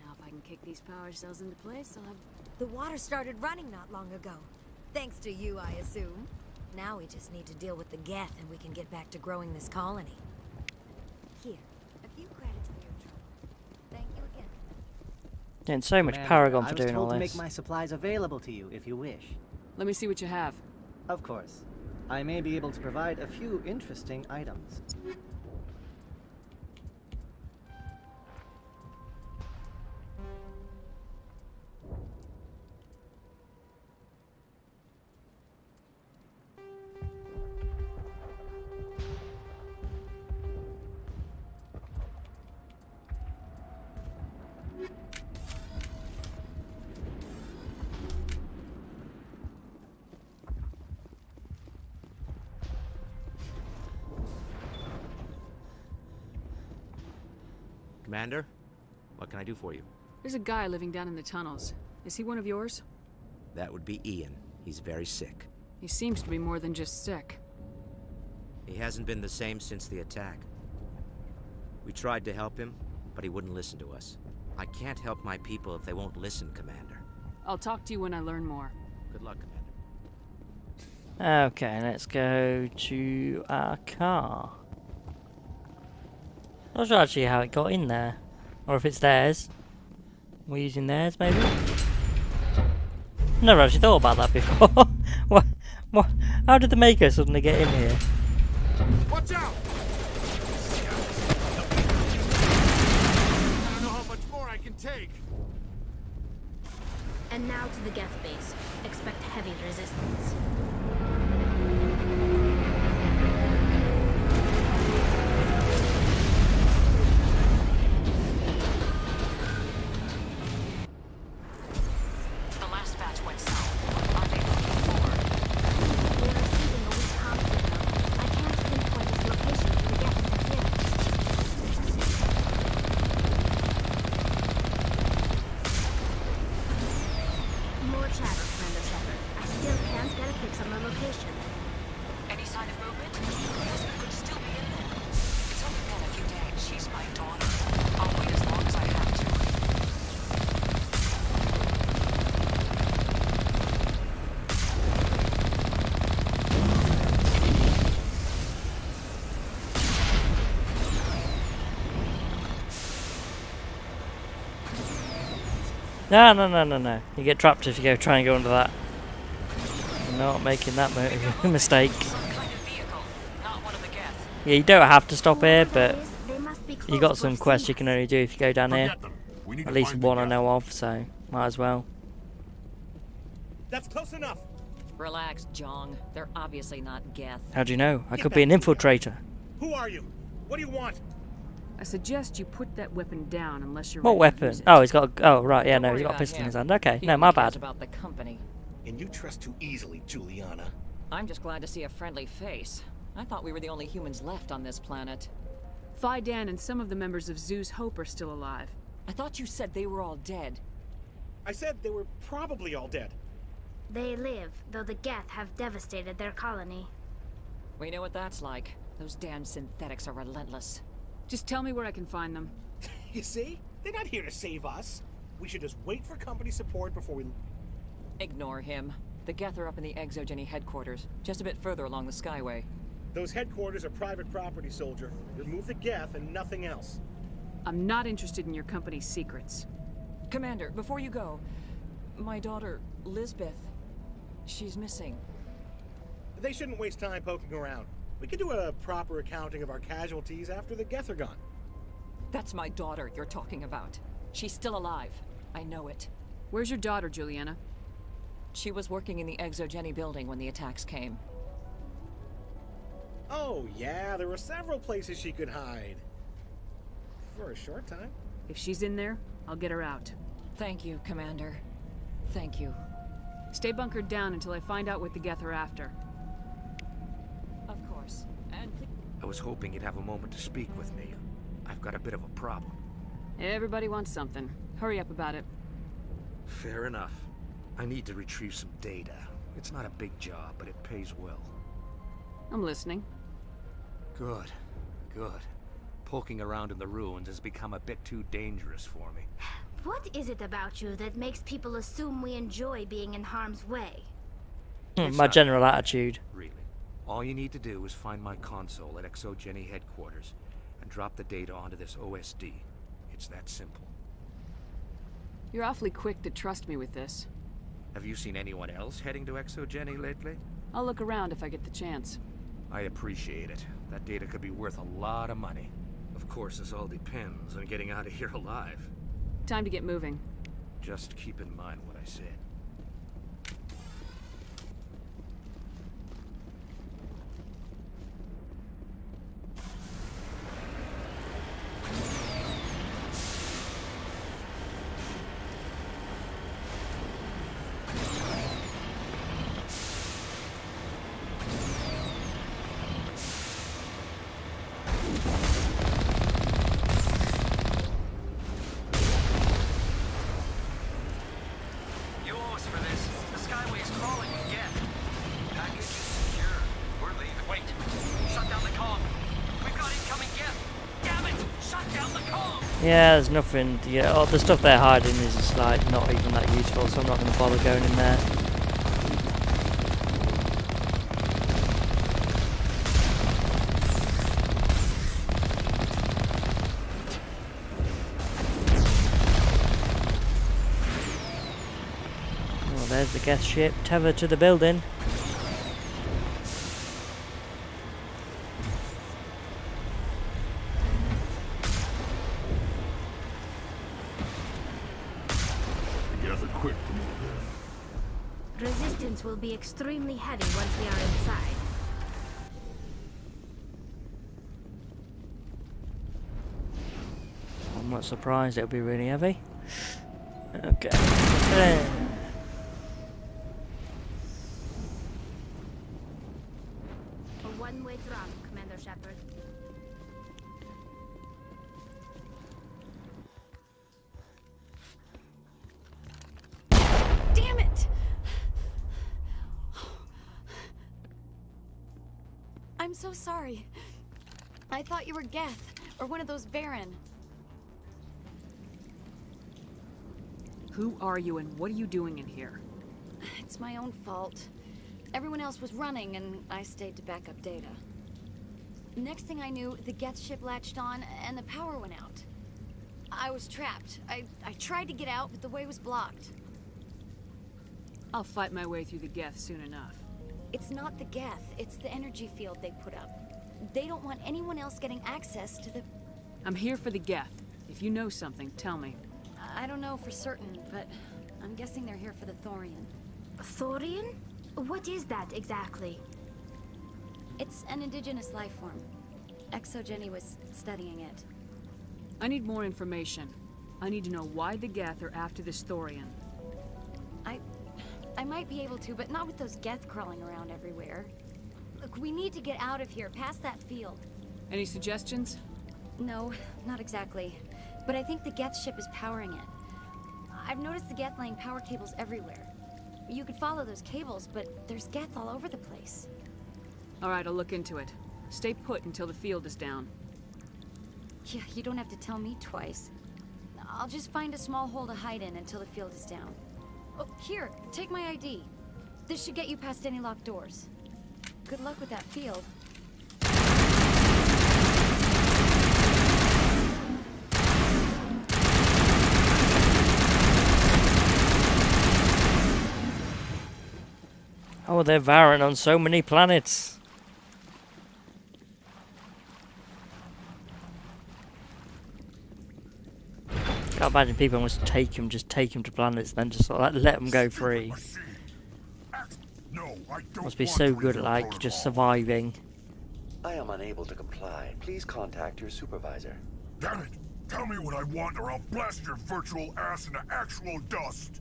Now if I can kick these power cells into place, I'll have... The water started running not long ago. Thanks to you, I assume. Now we just need to deal with the Geth and we can get back to growing this colony. Here, a few credits for your trouble. Thank you again. Getting so much Commander, Paragon for doing I was all told to this. make my supplies available to you if you wish. Let me see what you have. Of course. I may be able to provide a few interesting items. Commander, what can I do for you? There's a guy living down in the tunnels. Is he one of yours? That would be Ian. He's very sick. He seems to be more than just sick. He hasn't been the same since the attack. We tried to help him, but he wouldn't listen to us. I can't help my people if they won't listen, Commander. I'll talk to you when I learn more. Good luck, Commander. Okay, let's go to our car. Not sure actually how it got in there. Or if it's theirs. We're using theirs, maybe? Never actually thought about that before. What? How did the Maker suddenly get in here? Watch out! I don't know how much more I can take. And now to the Geth base. Expect heavy resistance. The last batch went south. Are they moving forward? We're receiving a weak comm signal. I can't pinpoint its location for the Geth interference. More chatter, Commander Shepard. I still can't get a fix on the location. Any sign of movement? Her husband could still be in there. It's only been a few days. She's my daughter. I'll wait as long as I have to. No. You get trapped if you go try and go under that. You're not making that mistake. Yeah, you don't have to stop here, but you got some quests you can only do if you go down here. At least one I know of, so might as well. That's close enough. Relax, Jong. They're obviously not Geth. How do you know? I could be an infiltrator. Who are you? What do you want? I suggest you put that weapon down unless you're What ready to weapon? use it. Oh, he's got. Oh, right. Yeah, Don't no, worry he's got a about pistol in him. his hand. Okay, He no, only my cares bad. about the company. And you trust too easily, Juliana. I'm just glad to see a friendly face. I thought we were the only humans left on this planet. Fidan and some of the members of Zoo's Hope are still alive. I thought you said they were all dead. I said they were probably all dead. They live, though the Geth have devastated their colony. We know what that's like. Those damn synthetics are relentless. Just tell me where I can find them. You see? They're not here to save us. We should just wait for company support before we... Ignore him. The Geth are up in the Exogeny headquarters, just a bit further along the Skyway. Those headquarters are private property, soldier. Remove the Geth and nothing else. I'm not interested in your company's secrets. Commander, before you go, my daughter, Lisbeth, she's missing. They shouldn't waste time poking around. We could do a proper accounting of our casualties after the Geth are gone. That's my daughter you're talking about. She's still alive. I know it. Where's your daughter, Juliana? She was working in the Exogeny building when the attacks came. Oh, yeah, there were several places she could hide. For a short time. If she's in there, I'll get her out. Thank you, Commander. Thank you. Stay bunkered down until I find out what the Geth are after. Of course. And I was hoping you'd have a moment to speak with me. I've got a bit of a problem. Everybody wants something. Hurry up about it. Fair enough. I need to retrieve some data. It's not a big job, but it pays well. I'm listening. Good. Poking around in the ruins has become a bit too dangerous for me. What is it about you that makes people assume we enjoy being in harm's way? My general attitude. Really. All you need to do is find my console at Exogeny headquarters and drop the data onto this OSD. It's that simple. You're awfully quick to trust me with this. Have you seen anyone else heading to Exogeny lately? I'll look around if I get the chance. I'd appreciate it. That data could be worth a lot of money. Of course, this all depends on getting out of here alive. Time to get moving. Just keep in mind what I said. Yeah, there's nothing. Yeah, all the stuff they're hiding is just like not even that useful, so I'm not going to bother going in there. Oh, there's the guest ship tethered to the building. Resistance will be extremely heavy once we are inside. I'm not surprised it'll be really heavy. Okay. A one-way drop, Commander Shepard. Damn it! I'm so sorry. I thought you were Geth, or one of those Varen. Who are you and what are you doing in here? It's my own fault. Everyone else was running, and I stayed to back up data. Next thing I knew, the Geth ship latched on, and the power went out. I was trapped. I tried to get out, but the way was blocked. I'll fight my way through the Geth soon enough. It's not the Geth, it's the energy field they put up. They don't want anyone else getting access to the... I'm here for the Geth. If you know something, tell me. I don't know for certain, but I'm guessing they're here for the Thorian. Thorian? What is that exactly? It's an indigenous life form. Exogeny was studying it. I need more information. I need to know why the Geth are after this Thorian. I might be able to, but not with those Geth crawling around everywhere. Look, we need to get out of here, past that field. Any suggestions? No, not exactly. But I think the Geth ship is powering it. I've noticed the Geth laying power cables everywhere. You could follow those cables, but there's Geth all over the place. Alright, I'll look into it. Stay put until the field is down. Yeah, you don't have to tell me twice. I'll just find a small hole to hide in until the field is down. Oh, here, take my ID. This should get you past any locked doors. Good luck with that field. Oh, they're Varen on so many planets. I can't imagine people must just take him to planets, then just like let them go free. Must be so good at like just surviving. I am unable to comply. Please contact your supervisor. Damn it! Tell me what I want or I'll blast your virtual ass into actual dust!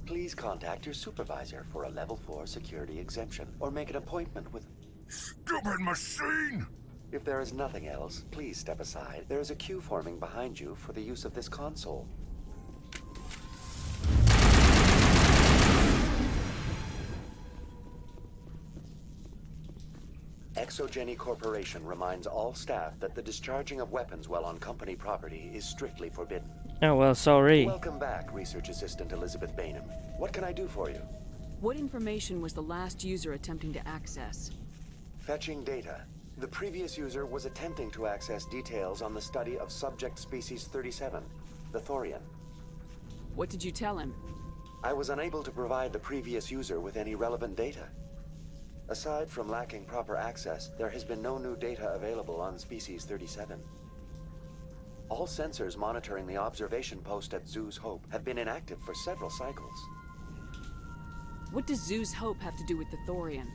Please contact your supervisor for a level 4 security exemption, or make an appointment with... Stupid machine! If there is nothing else, please step aside. There is a queue forming behind you for the use of this console. Exogeny Corporation reminds all staff that the discharging of weapons while on company property is strictly forbidden. Oh well, sorry. Welcome back, Research Assistant Elizabeth Bainham. What can I do for you? What information was the last user attempting to access? Fetching data. The previous user was attempting to access details on the study of subject species 37, the Thorian. What did you tell him? I was unable to provide the previous user with any relevant data. Aside from lacking proper access, there has been no new data available on species 37. All sensors monitoring the observation post at Zoo's Hope have been inactive for several cycles. What does Zoo's Hope have to do with the Thorian?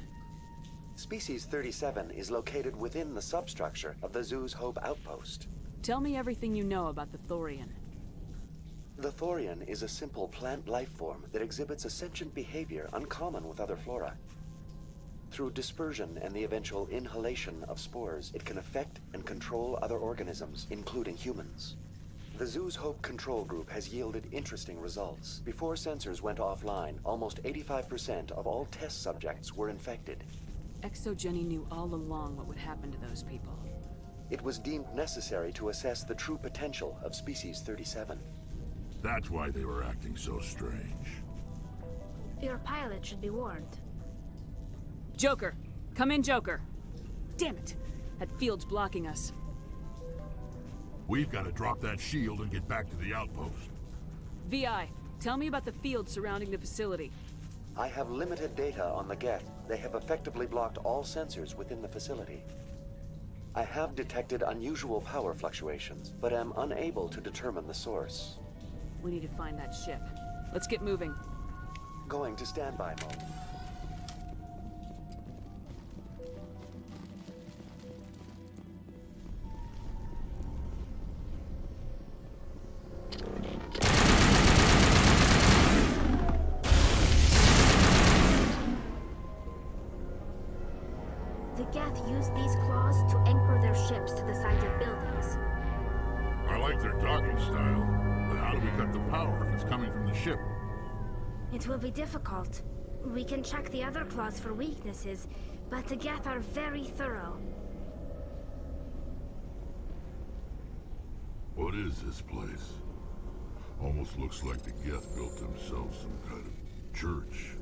Species 37 is located within the substructure of the Zoo's Hope outpost. Tell me everything you know about the Thorian. The Thorian is a simple plant life form that exhibits a sentient behavior uncommon with other flora. Through dispersion and the eventual inhalation of spores, it can affect and control other organisms, including humans. The Zoo's Hope control group has yielded interesting results. Before sensors went offline, almost 85% of all test subjects were infected. Exogeny knew all along what would happen to those people. It was deemed necessary to assess the true potential of Species 37. That's why they were acting so strange. Your pilot should be warned. Joker! Come in, Joker! Damn it! That field's blocking us. We've got to drop that shield and get back to the outpost. VI, tell me about the field surrounding the facility. I have limited data on the Geth. They have effectively blocked all sensors within the facility. I have detected unusual power fluctuations, but am unable to determine the source. We need to find that ship. Let's get moving. Going to standby mode. The Geth use these claws to anchor their ships to the sides of buildings. I like their docking style, but how do we cut the power if it's coming from the ship? It will be difficult. We can check the other claws for weaknesses, but the Geth are very thorough. What is this place? Almost looks like the Geth built themselves some kind of church.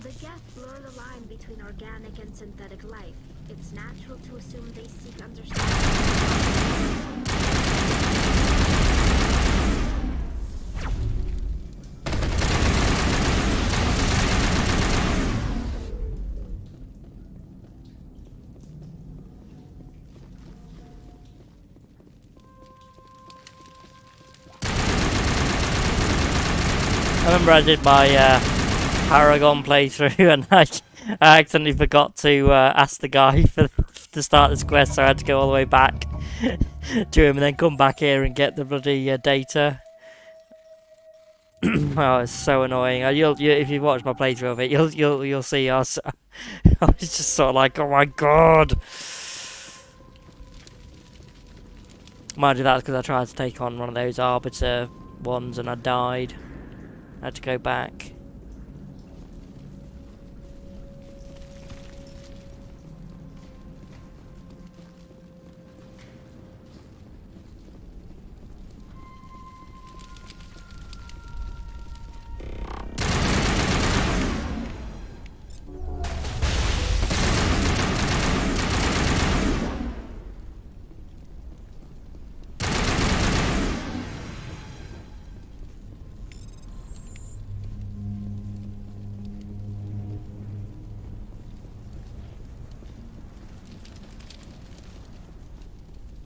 The Geth blur the line between organic and synthetic life. It's natural to assume they seek understanding. I remember I did my Paragon playthrough and I accidentally forgot to ask the guy to start this quest, so I had to go all the way back to him and then come back here and get the bloody data. Oh, it's so annoying. If you watch my playthrough of it, you'll see us. I was just sort of like, oh my god. Mind you, that's because I tried to take on one of those Arbiter ones and I died. I had to go back.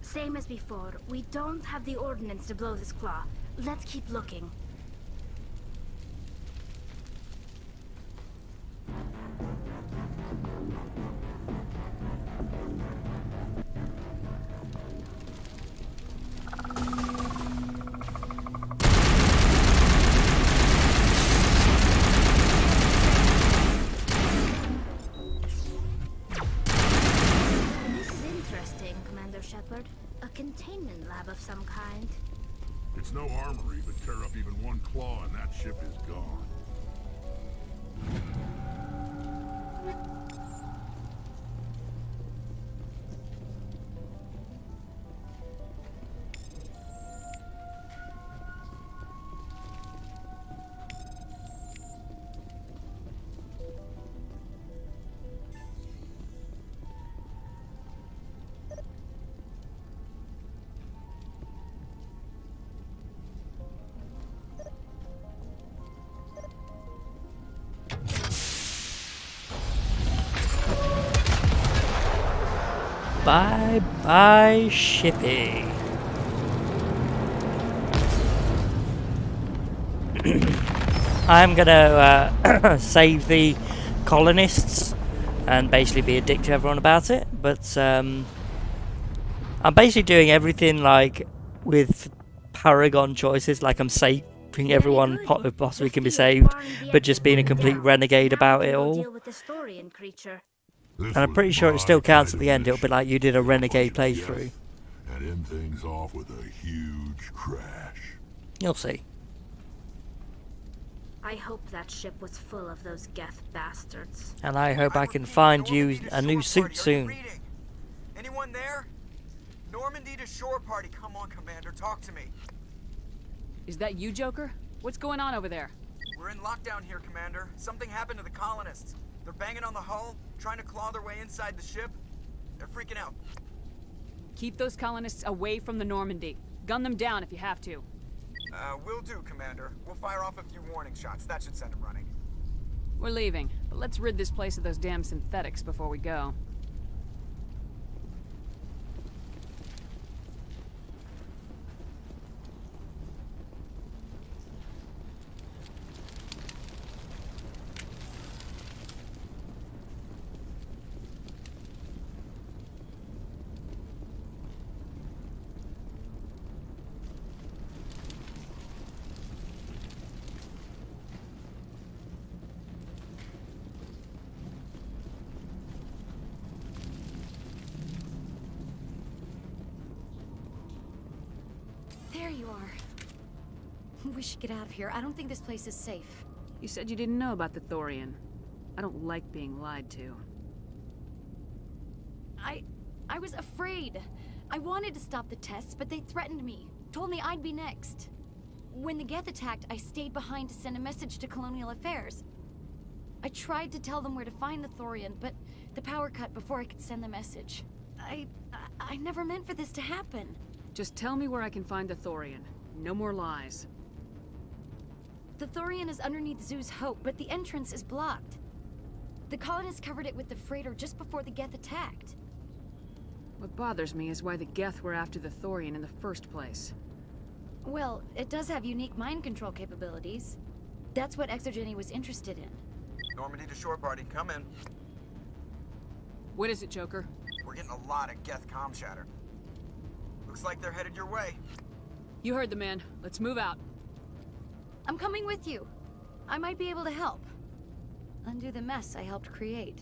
Same as before, we don't have the ordnance to blow this claw. Let's keep looking. This is interesting, Commander Shepard. A containment lab of some kind. It's no armory, but tear up even one claw and that ship is gone. Bye bye, shippy. I'm gonna save the colonists and basically be a dick to everyone about it, but I'm basically doing everything like with Paragon choices, like I'm saving everyone who possibly can be saved, but just being a complete renegade about it all. And I'm pretty sure it still counts at the end. It'll be like you did a renegade playthrough. And end things off with a huge crash. You'll see. I hope that ship was full of those Geth bastards. And I hope I can find you a new suit soon. Anyone there? Normandy to shore party. Come on, Commander, talk to me. Is that you, Joker? What's going on over there? We're in lockdown here, Commander. Something happened to the colonists. They're banging on the hull, trying to claw their way inside the ship. They're freaking out. Keep those colonists away from the Normandy. Gun them down if you have to. Will do, Commander. We'll fire off a few warning shots. That should send them running. We're leaving, but let's rid this place of those damn synthetics before we go. There you are. We should get out of here. I don't think this place is safe. You said you didn't know about the Thorian. I don't like being lied to. I was afraid. I wanted to stop the tests, but they threatened me. Told me I'd be next. When the Geth attacked, I stayed behind to send a message to Colonial Affairs. I tried to tell them where to find the Thorian, but the power cut before I could send the message. I never meant for this to happen. Just tell me where I can find the Thorian. No more lies. The Thorian is underneath Zoo's Hope, but the entrance is blocked. The colonists covered it with the freighter just before the Geth attacked. What bothers me is why the Geth were after the Thorian in the first place. Well, it does have unique mind control capabilities. That's what Exogeny was interested in. Normandy to shore party, come in. What is it, Joker? We're getting a lot of Geth comm chatter. Looks like they're headed your way. You heard the man. Let's move out. I'm coming with you. I might be able to help. Undo the mess I helped create.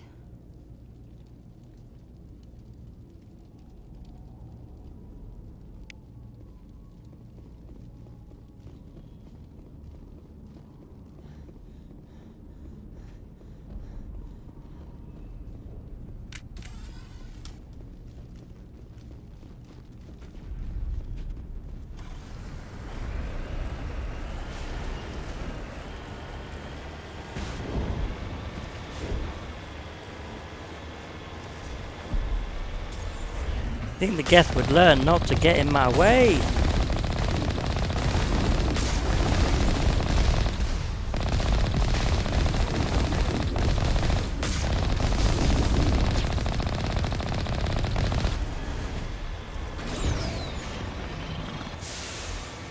I think the Geth would learn not to get in my way.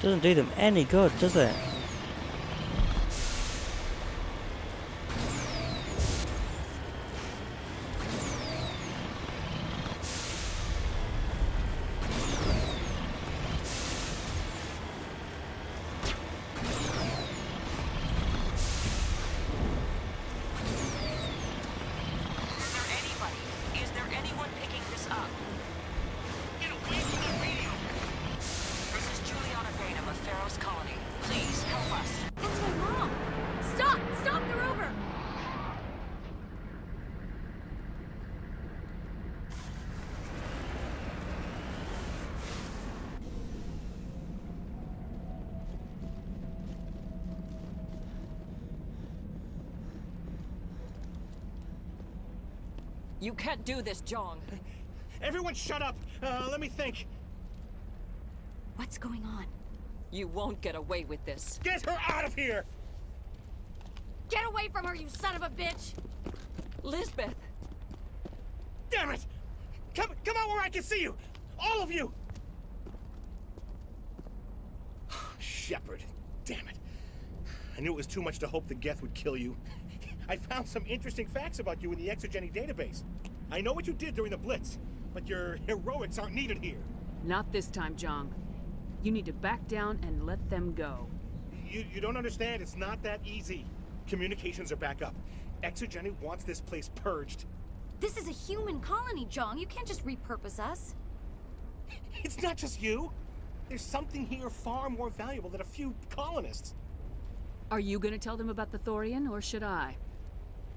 Doesn't do them any good, does it? You can't do this, Jong. Everyone shut up! Let me think. What's going on? You won't get away with this. Get her out of here! Get away from her, you son of a bitch! Lisbeth! Damn it! Come out where I can see you! All of you! Shepard, damn it. I knew it was too much to hope the Geth would kill you. I found some interesting facts about you in the Exogeny database. I know what you did during the Blitz, but your heroics aren't needed here. Not this time, Jong. You need to back down and let them go. You don't understand. It's not that easy. Communications are back up. Exogeny wants this place purged. This is a human colony, Jong. You can't just repurpose us. It's not just you. There's something here far more valuable than a few colonists. Are you gonna tell them about the Thorian, or should I?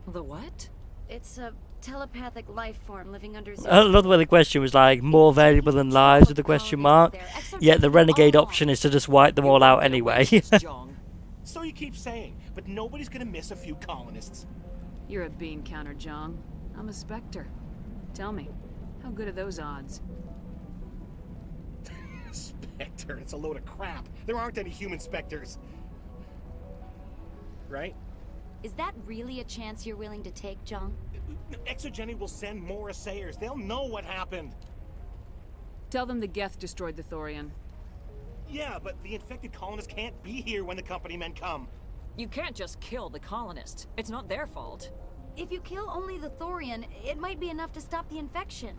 The what? It's a telepathic life form living under I love the way the question was like more valuable than lives with the question mark. Yet the renegade option is to just wipe them all out anyway. So you keep saying, but nobody's gonna miss a few colonists. You're a bean counter, Jong. I'm a Spectre. Tell me, how good are those odds? Spectre, it's a load of crap. There aren't any human Spectres. Right? Is that really a chance you're willing to take, Jong? Exogeny will send more assayers. They'll know what happened. Tell them the Geth destroyed the Thorian. Yeah, but the infected colonists can't be here when the company men come. You can't just kill the colonists. It's not their fault. If you kill only the Thorian, it might be enough to stop the infection.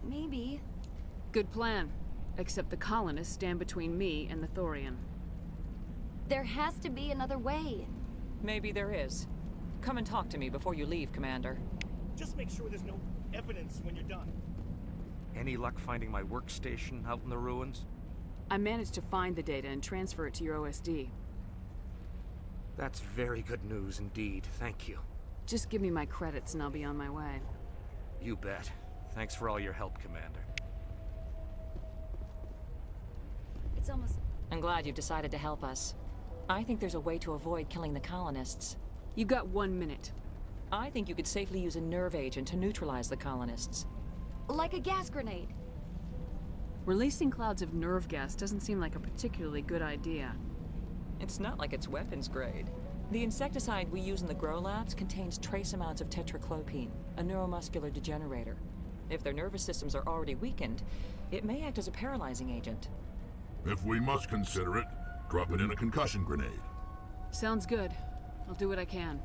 Maybe. Good plan. Except the colonists stand between me and the Thorian. There has to be another way. Maybe there is. Come and talk to me before you leave, Commander. Just make sure there's no evidence when you're done. Any luck finding my workstation out in the ruins? I managed to find the data and transfer it to your OSD. That's very good news indeed. Thank you. Just give me my credits and I'll be on my way. You bet. Thanks for all your help, Commander. It's almost... I'm glad you've decided to help us. I think there's a way to avoid killing the colonists. You got 1 minute. I think you could safely use a nerve agent to neutralize the colonists. Like a gas grenade. Releasing clouds of nerve gas doesn't seem like a particularly good idea. It's not like it's weapons grade. The insecticide we use in the grow labs contains trace amounts of tetraclopine, a neuromuscular degenerator. If their nervous systems are already weakened, it may act as a paralyzing agent. If we must consider it, drop it in a concussion grenade. Sounds good. I'll do what I can.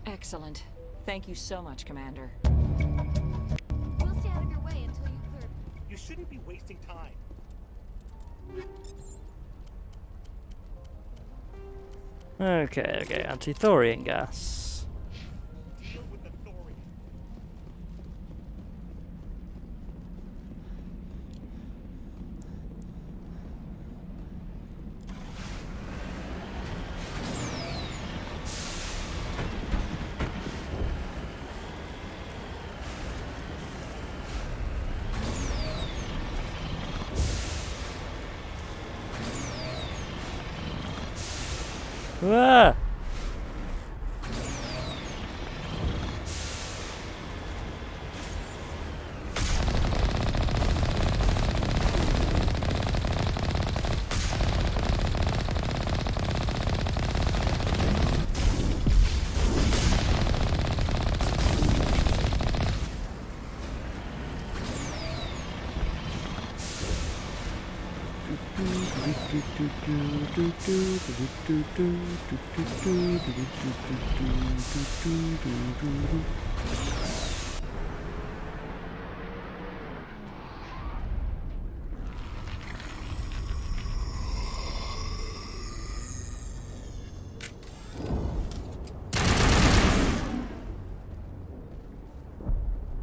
Excellent. Thank you so much, Commander. We'll stay out of your way until you clear... You shouldn't be wasting time. Okay, anti-thorian gas. Deal with the Thorian. Ah!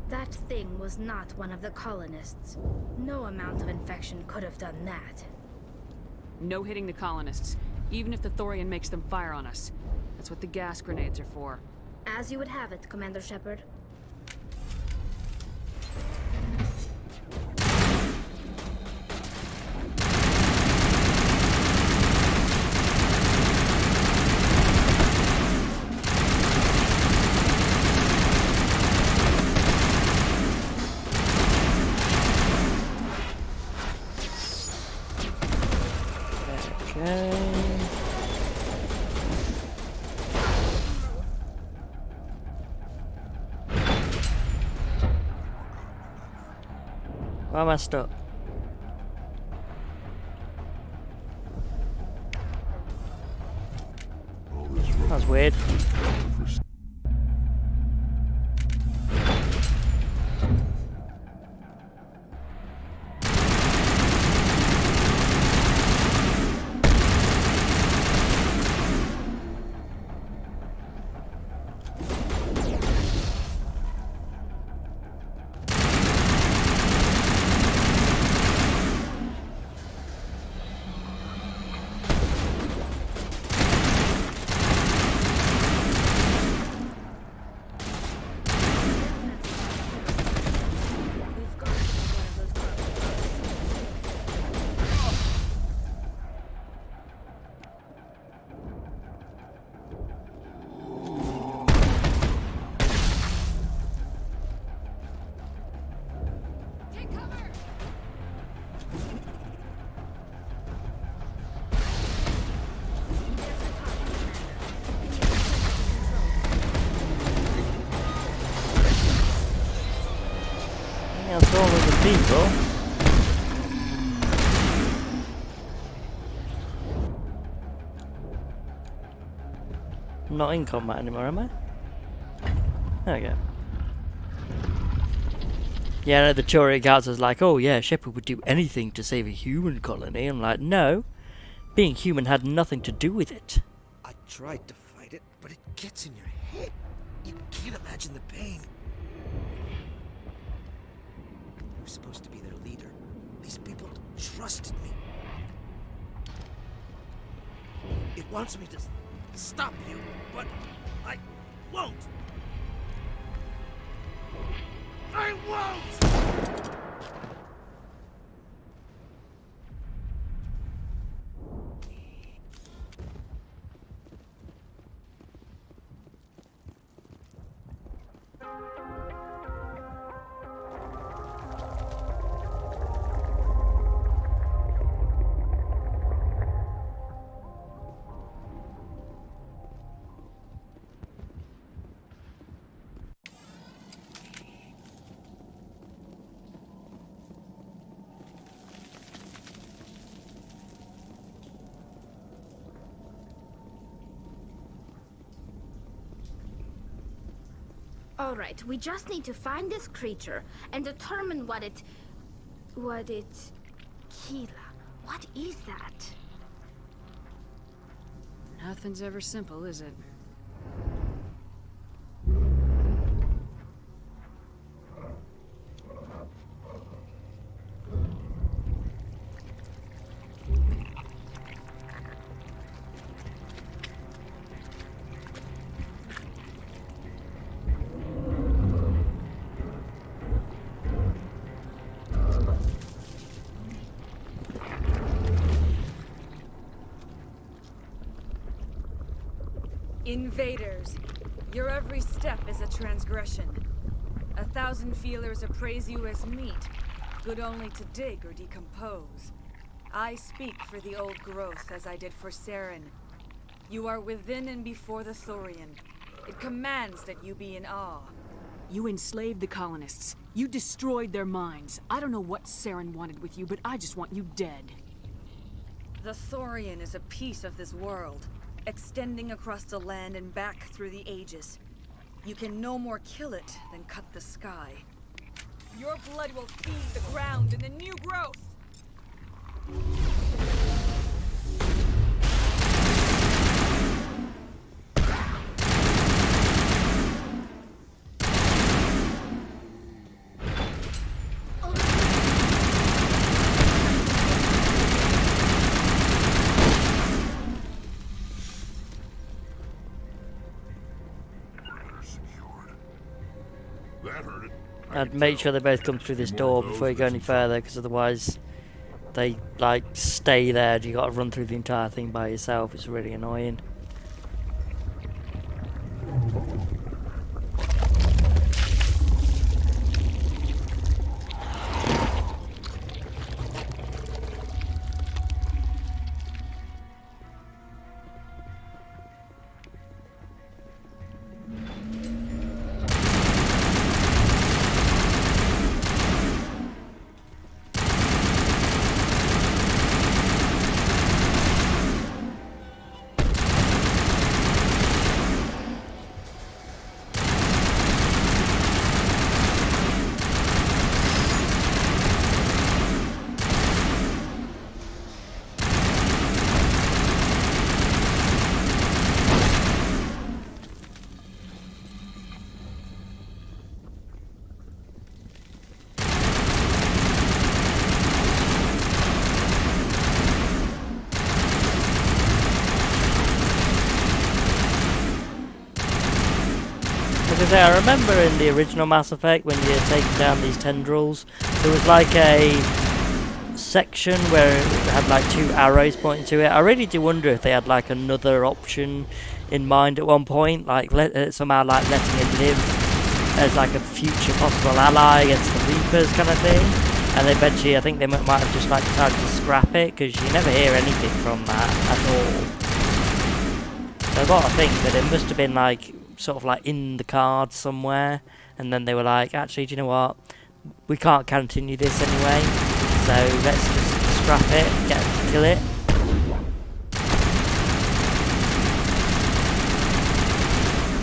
That thing was not one of the colonists. No amount of infection could have done that. No hitting the colonists, even if the Thorian makes them fire on us. That's what the gas grenades are for. As you would have it, Commander Shepard. Why am I stuck? That's weird. That's all of the people. I'm not in combat anymore, am I? There we go. Yeah, no, the Tory character's like, oh yeah, Shepard would do anything to save a human colony. I'm like, no. Being human had nothing to do with it. I tried to fight it, but it gets in your head. You can't imagine the pain. I was supposed to be their leader. These people trusted me. It wants me to stop you, but I won't. I won't! Alright, we just need to find this creature and determine what it... Keela, what is that? Nothing's ever simple, is it? Invaders, your every step is a transgression. 1,000 feelers appraise you as meat, good only to dig or decompose. I speak for the old growth as I did for Saren. You are within and before the Thorian. It commands that you be in awe. You enslaved the colonists. You destroyed their minds. I don't know what Saren wanted with you, but I just want you dead. The Thorian is a piece of this world, extending across the land and back through the ages. You can no more kill it than cut the sky. Your blood will feed the ground and the new growth! I'd make sure they both come through this door before you go any further, because otherwise they like stay there. You got to run through the entire thing by yourself. It's really annoying. I remember in the original Mass Effect when you're taking down these tendrils, there was like a section where it had like 2 arrows pointing to it. I really do wonder if they had like another option in mind at one point, like somehow like letting it live as like a future possible ally against the Reapers kind of thing. And eventually I think they might have just like decided to scrap it, because you never hear anything from that at all. So I've got to think that it must have been like sort of like in the cards somewhere, and then they were like, actually, do you know what, we can't continue this anyway, so let's just scrap it, get them to kill it.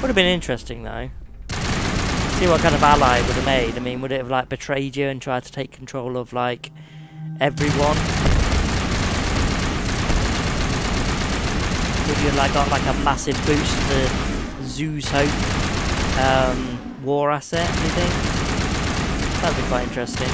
Would have been interesting though. See what kind of ally it would have made. I mean, would it have like betrayed you and tried to take control of like everyone? Would you have like got like a massive boost to the Zoo's Hope war asset, do you think? That'd be quite interesting.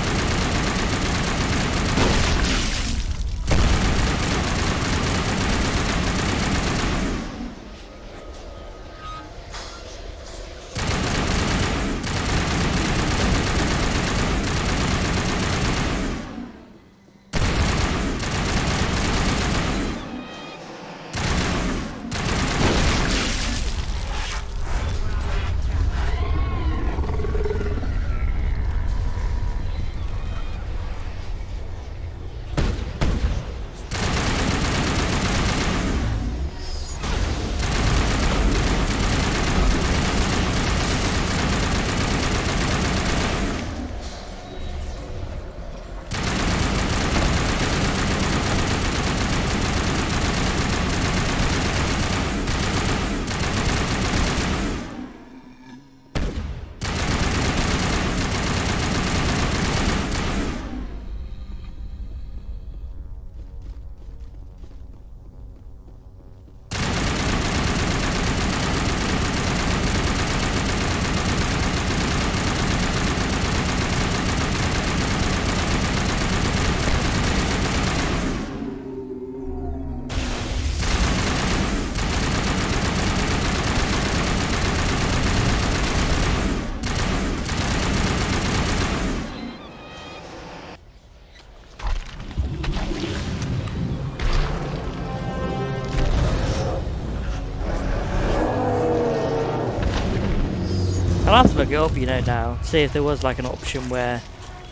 I'll have to look it up, you know, now. See if there was like an option where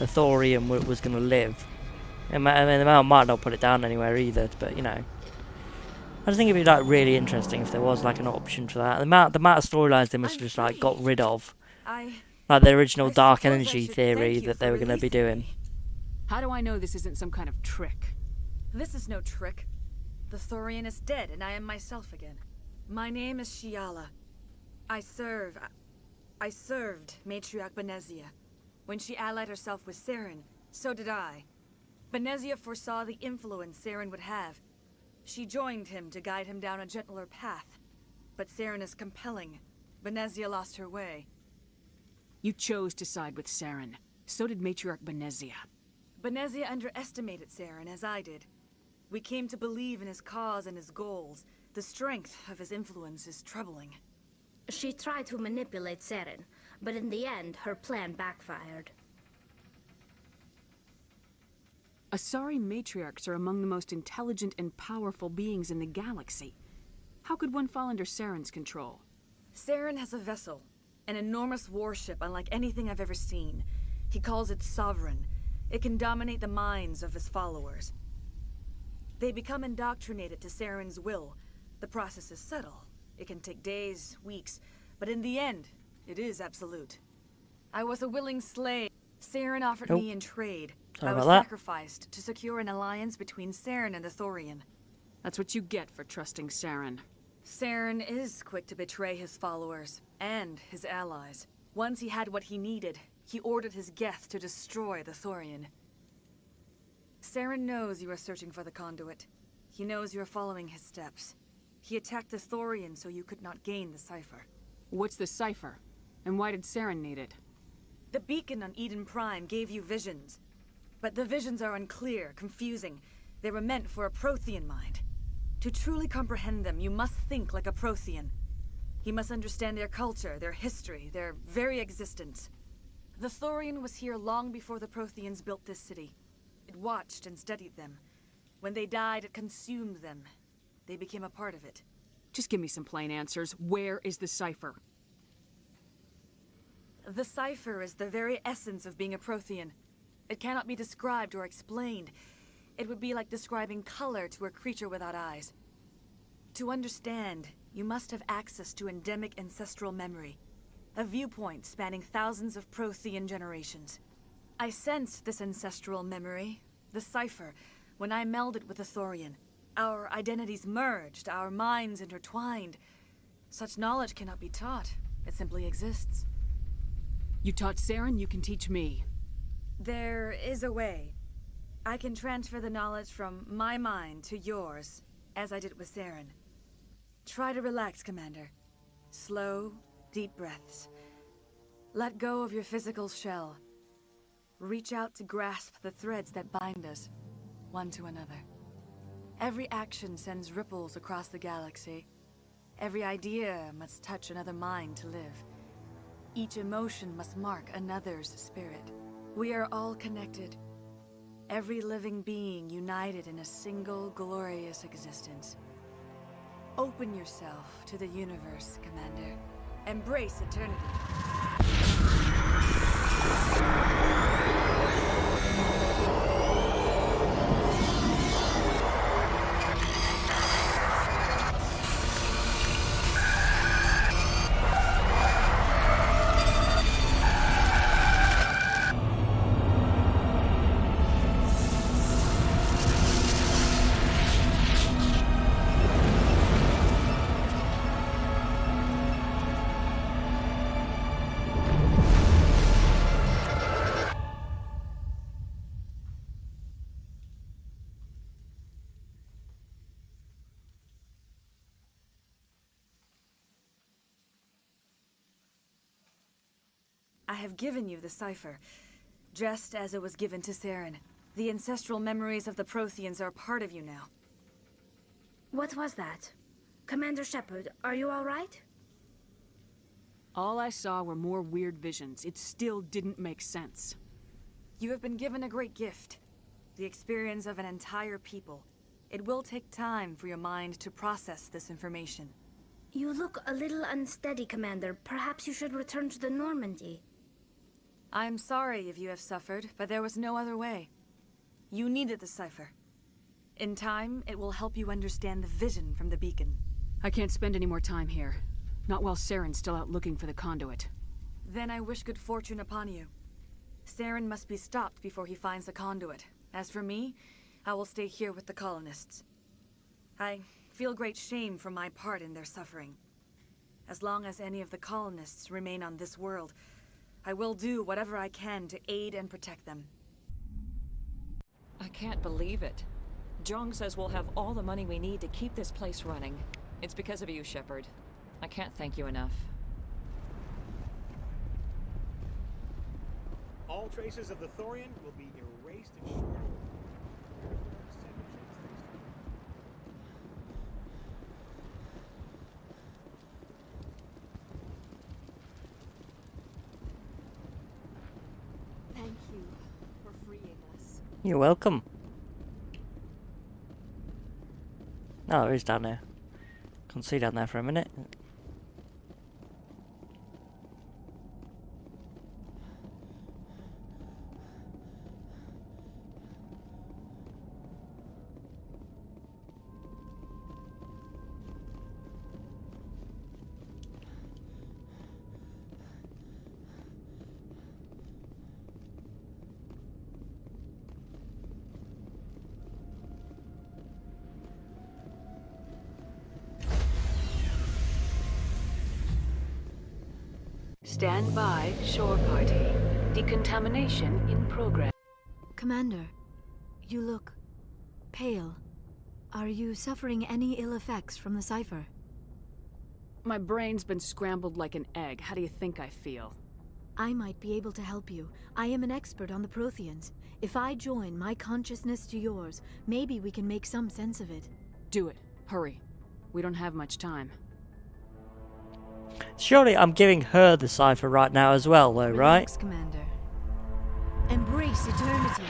the thorium was going to live. I mean, the might not put it down anywhere either, but you know. I just think it'd be like really interesting if there was like an option for that. The amount of storylines they must have just like got rid of. Like the original dark energy theory that they were going to be doing. How do I know this isn't some kind of trick? This is no trick. The Thorian is dead, and I am myself again. My name is Shiala. I served Matriarch Benezia. When she allied herself with Saren, so did I. Benezia foresaw the influence Saren would have. She joined him to guide him down a gentler path. But Saren is compelling. Benezia lost her way. You chose to side with Saren. So did Matriarch Benezia. Benezia underestimated Saren, as I did. We came to believe in his cause and his goals. The strength of his influence is troubling. She tried to manipulate Saren, but in the end, her plan backfired. Asari matriarchs are among the most intelligent and powerful beings in the galaxy. How could one fall under Saren's control? Saren has a vessel, an enormous warship unlike anything I've ever seen. He calls it Sovereign. It can dominate the minds of his followers. They become indoctrinated to Saren's will. The process is subtle. It can take days, weeks, but in the end, it is absolute. I was a willing slave. Saren offered me in trade. I was sacrificed to secure an alliance between Saren and the Thorian. That's what you get for trusting Saren. Saren is quick to betray his followers, and his allies. Once he had what he needed, he ordered his Geth to destroy the Thorian. Saren knows you are searching for the conduit. He knows you are following his steps. He attacked the Thorian so you could not gain the cipher. What's the cipher? And why did Saren need it? The beacon on Eden Prime gave you visions. But the visions are unclear, confusing. They were meant for a Prothean mind. To truly comprehend them, you must think like a Prothean. You must understand their culture, their history, their very existence. The Thorian was here long before the Protheans built this city. It watched and studied them. When they died, it consumed them. They became a part of it. Just give me some plain answers. Where is the cipher? The cipher is the very essence of being a Prothean. It cannot be described or explained. It would be like describing color to a creature without eyes. To understand, you must have access to endemic ancestral memory. A viewpoint spanning thousands of Prothean generations. I sensed this ancestral memory, the cipher, when I melded with the Thorian. Our identities merged, our minds intertwined. Such knowledge cannot be taught. It simply exists. You taught Saren, you can teach me. There is a way. I can transfer the knowledge from my mind to yours, as I did with Saren. Try to relax, Commander. Slow, deep breaths. Let go of your physical shell. Reach out to grasp the threads that bind us, one to another. Every action sends ripples across the galaxy. Every idea must touch another mind to live. Each emotion must mark another's spirit. We are all connected. Every living being united in a single glorious existence. Open yourself to the universe, Commander. Embrace eternity. I have given you the cipher, just as it was given to Saren. The ancestral memories of the Protheans are part of you now. What was that? Commander Shepard, are you all right? All I saw were more weird visions. It still didn't make sense. You have been given a great gift. The experience of an entire people. It will take time for your mind to process this information. You look a little unsteady, Commander. Perhaps you should return to the Normandy. I am sorry if you have suffered, but there was no other way. You needed the cipher. In time, it will help you understand the vision from the beacon. I can't spend any more time here. Not while Saren's still out looking for the conduit. Then I wish good fortune upon you. Saren must be stopped before he finds the conduit. As for me, I will stay here with the colonists. I feel great shame for my part in their suffering. As long as any of the colonists remain on this world, I will do whatever I can to aid and protect them. I can't believe it. Jong says we'll have all the money we need to keep this place running. It's because of you, Shepard. I can't thank you enough. All traces of the Thorian will be erased in short order. Thank you for freeing us. You're welcome. Oh, there is down there. Can't see down there for a minute. Stand by, shore party. Decontamination in progress. Commander, you look pale. Are you suffering any ill effects from the cipher? My brain's been scrambled like an egg. How do you think I feel? I might be able to help you. I am an expert on the Protheans. If I join my consciousness to yours, maybe we can make some sense of it. Do it. Hurry. We don't have much time. Surely I'm giving her the cipher right now as well, though, right? Relax, Commander. Embrace eternity.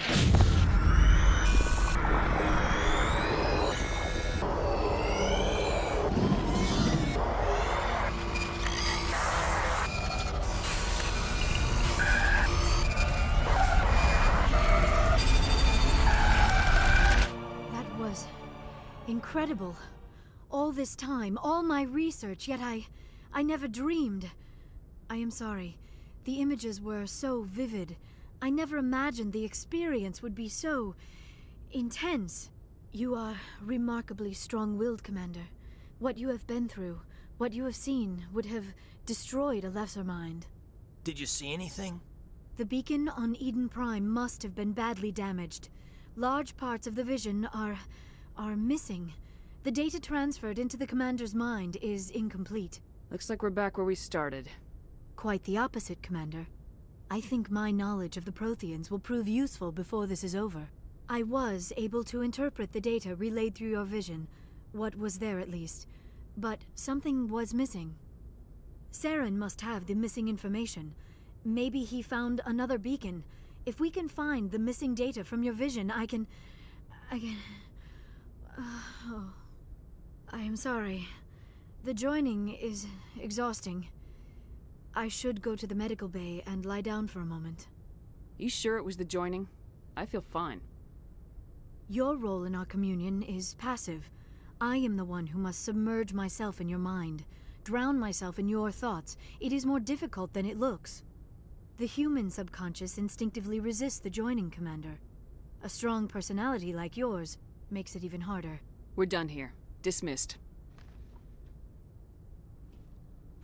That was incredible. All this time, all my research, yet I never dreamed. I am sorry. The images were so vivid. I never imagined the experience would be so intense. You are remarkably strong-willed, Commander. What you have been through, what you have seen, would have destroyed a lesser mind. Did you see anything? The beacon on Eden Prime must have been badly damaged. Large parts of the vision are missing. The data transferred into the Commander's mind is incomplete. Looks like we're back where we started. Quite the opposite, Commander. I think my knowledge of the Protheans will prove useful before this is over. I was able to interpret the data relayed through your vision, what was there at least, but something was missing. Saren must have the missing information. Maybe he found another beacon. If we can find the missing data from your vision, I can... oh. I am sorry. The joining is exhausting. I should go to the medical bay and lie down for a moment. You sure it was the joining? I feel fine. Your role in our communion is passive. I am the one who must submerge myself in your mind, drown myself in your thoughts. It is more difficult than it looks. The human subconscious instinctively resists the joining, Commander. A strong personality like yours makes it even harder. We're done here. Dismissed.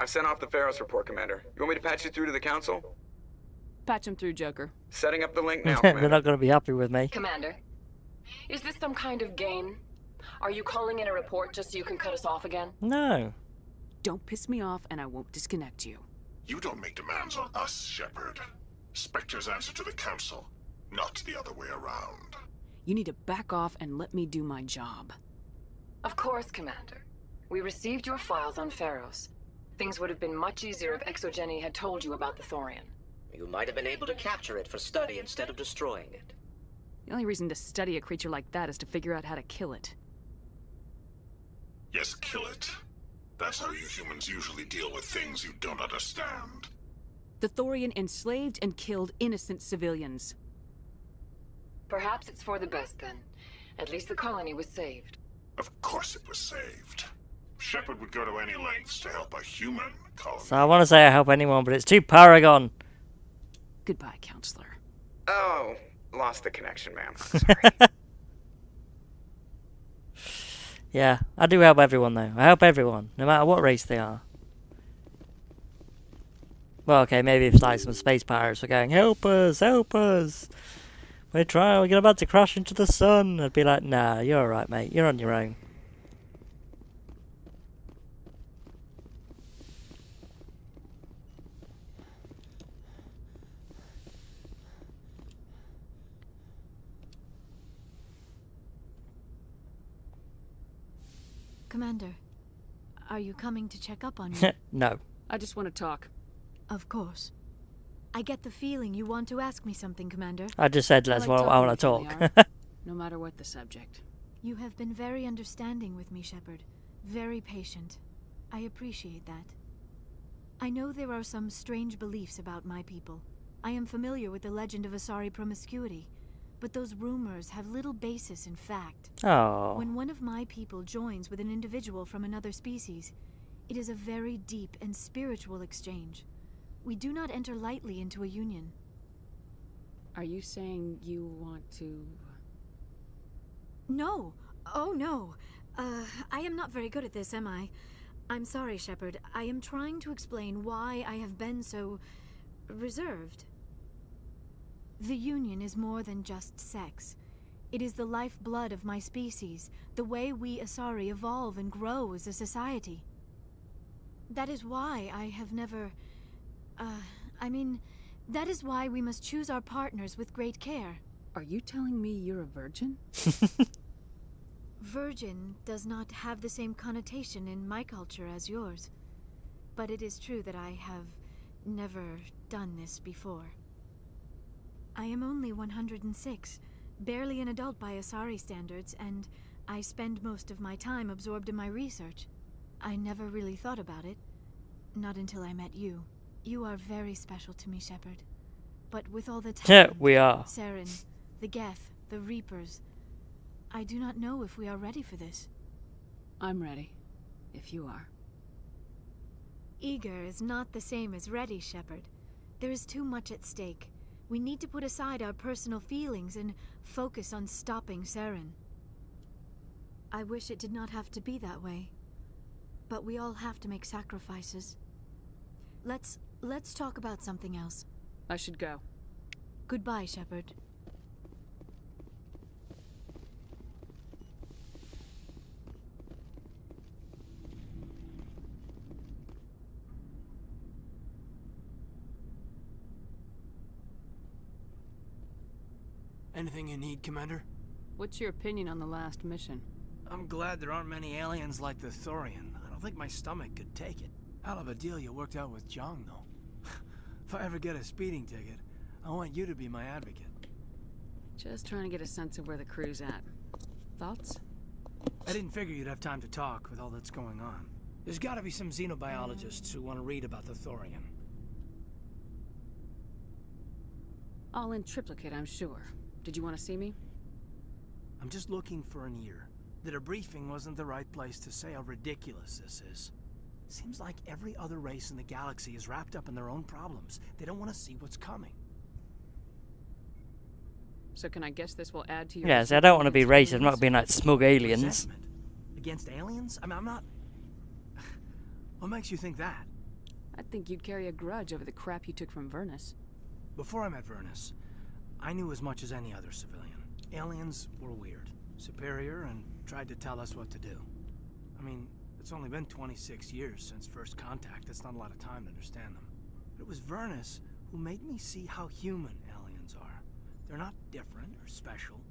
I've sent off the Feros report, Commander. You want me to patch you through to the Council? Patch him through, Joker. Setting up the link now, They're Commander. not going to be happy with me. Commander, is this some kind of game? Are you calling in a report just so you can cut us off again? No. Don't piss me off and I won't disconnect you. You don't make demands on us, Shepard. Spectres answer to the Council, not the other way around. You need to back off and let me do my job. Of course, Commander. We received your files on Feros. Things would have been much easier if Exogeny had told you about the Thorian. You might have been able to capture it for study instead of destroying it. The only reason to study a creature like that is to figure out how to kill it. Yes, kill it. That's how you humans usually deal with things you don't understand. The Thorian enslaved and killed innocent civilians. Perhaps it's for the best then. At least the colony was saved. Of course it was saved. Shepard would go to any lengths to help a human colony. So I want to say I help anyone, but it's too Paragon. Goodbye, Counselor. Oh, lost the connection, ma'am. Sorry. Yeah, I do help everyone though. I help everyone, no matter what race they are. Well, okay, maybe if like some space pirates were going, help us, we're about to crash into the sun. I'd be like, nah, you're alright, mate, you're on your own. Commander, are you coming to check up on me? No. I just want to talk. Of course. I get the feeling you want to ask me something, Commander. I just said I want to talk. No matter what the subject. You have been very understanding with me, Shepard. Very patient. I appreciate that. I know there are some strange beliefs about my people. I am familiar with the legend of Asari promiscuity, but those rumors have little basis in fact. Oh. When one of my people joins with an individual from another species, it is a very deep and spiritual exchange. We do not enter lightly into a union. Are you saying you want to... No. Oh, no. I am not very good at this, am I? I'm sorry, Shepard. I am trying to explain why I have been so... reserved. The union is more than just sex. It is the lifeblood of my species, the way we Asari evolve and grow as a society. That is why I have never... that is why we must choose our partners with great care. Are you telling me you're a virgin? Virgin does not have the same connotation in my culture as yours. But it is true that I have never done this before. I am only 106, barely an adult by Asari standards, and I spend most of my time absorbed in my research. I never really thought about it. Not until I met you. You are very special to me, Shepard. But with all the talent, we are. Saren, the Geth, the Reapers, I do not know if we are ready for this. I'm ready, if you are. Eager is not the same as ready, Shepard. There is too much at stake. We need to put aside our personal feelings and focus on stopping Saren. I wish it did not have to be that way. But we all have to make sacrifices. Let's talk about something else. I should go. Goodbye, Shepard. Anything you need, Commander? What's your opinion on the last mission? I'm glad there aren't many aliens like the Thorian. I don't think my stomach could take it. Hell of a deal you worked out with Jong, though. If I ever get a speeding ticket, I want you to be my advocate. Just trying to get a sense of where the crew's at. Thoughts? I didn't figure you'd have time to talk with all that's going on. There's gotta be some xenobiologists who want to read about the Thorian. All in triplicate, I'm sure. Did you want to see me? I'm just looking for an ear. The debriefing wasn't the right place to say how ridiculous this is. Seems like every other race in the galaxy is wrapped up in their own problems. They don't want to see what's coming. So can I guess this will add to your... Yeah, see, I don't want to be racist. I'm not being like smug aliens. Resentment? Against aliens? I mean, I'm not... What makes you think that? I think you'd carry a grudge over the crap you took from Vernus. Before I met Vernus, I knew as much as any other civilian. Aliens were weird, superior, and tried to tell us what to do. I mean, it's only been 26 years since first contact. That's not a lot of time to understand them. But it was Vernus who made me see how human aliens are. They're not different or special.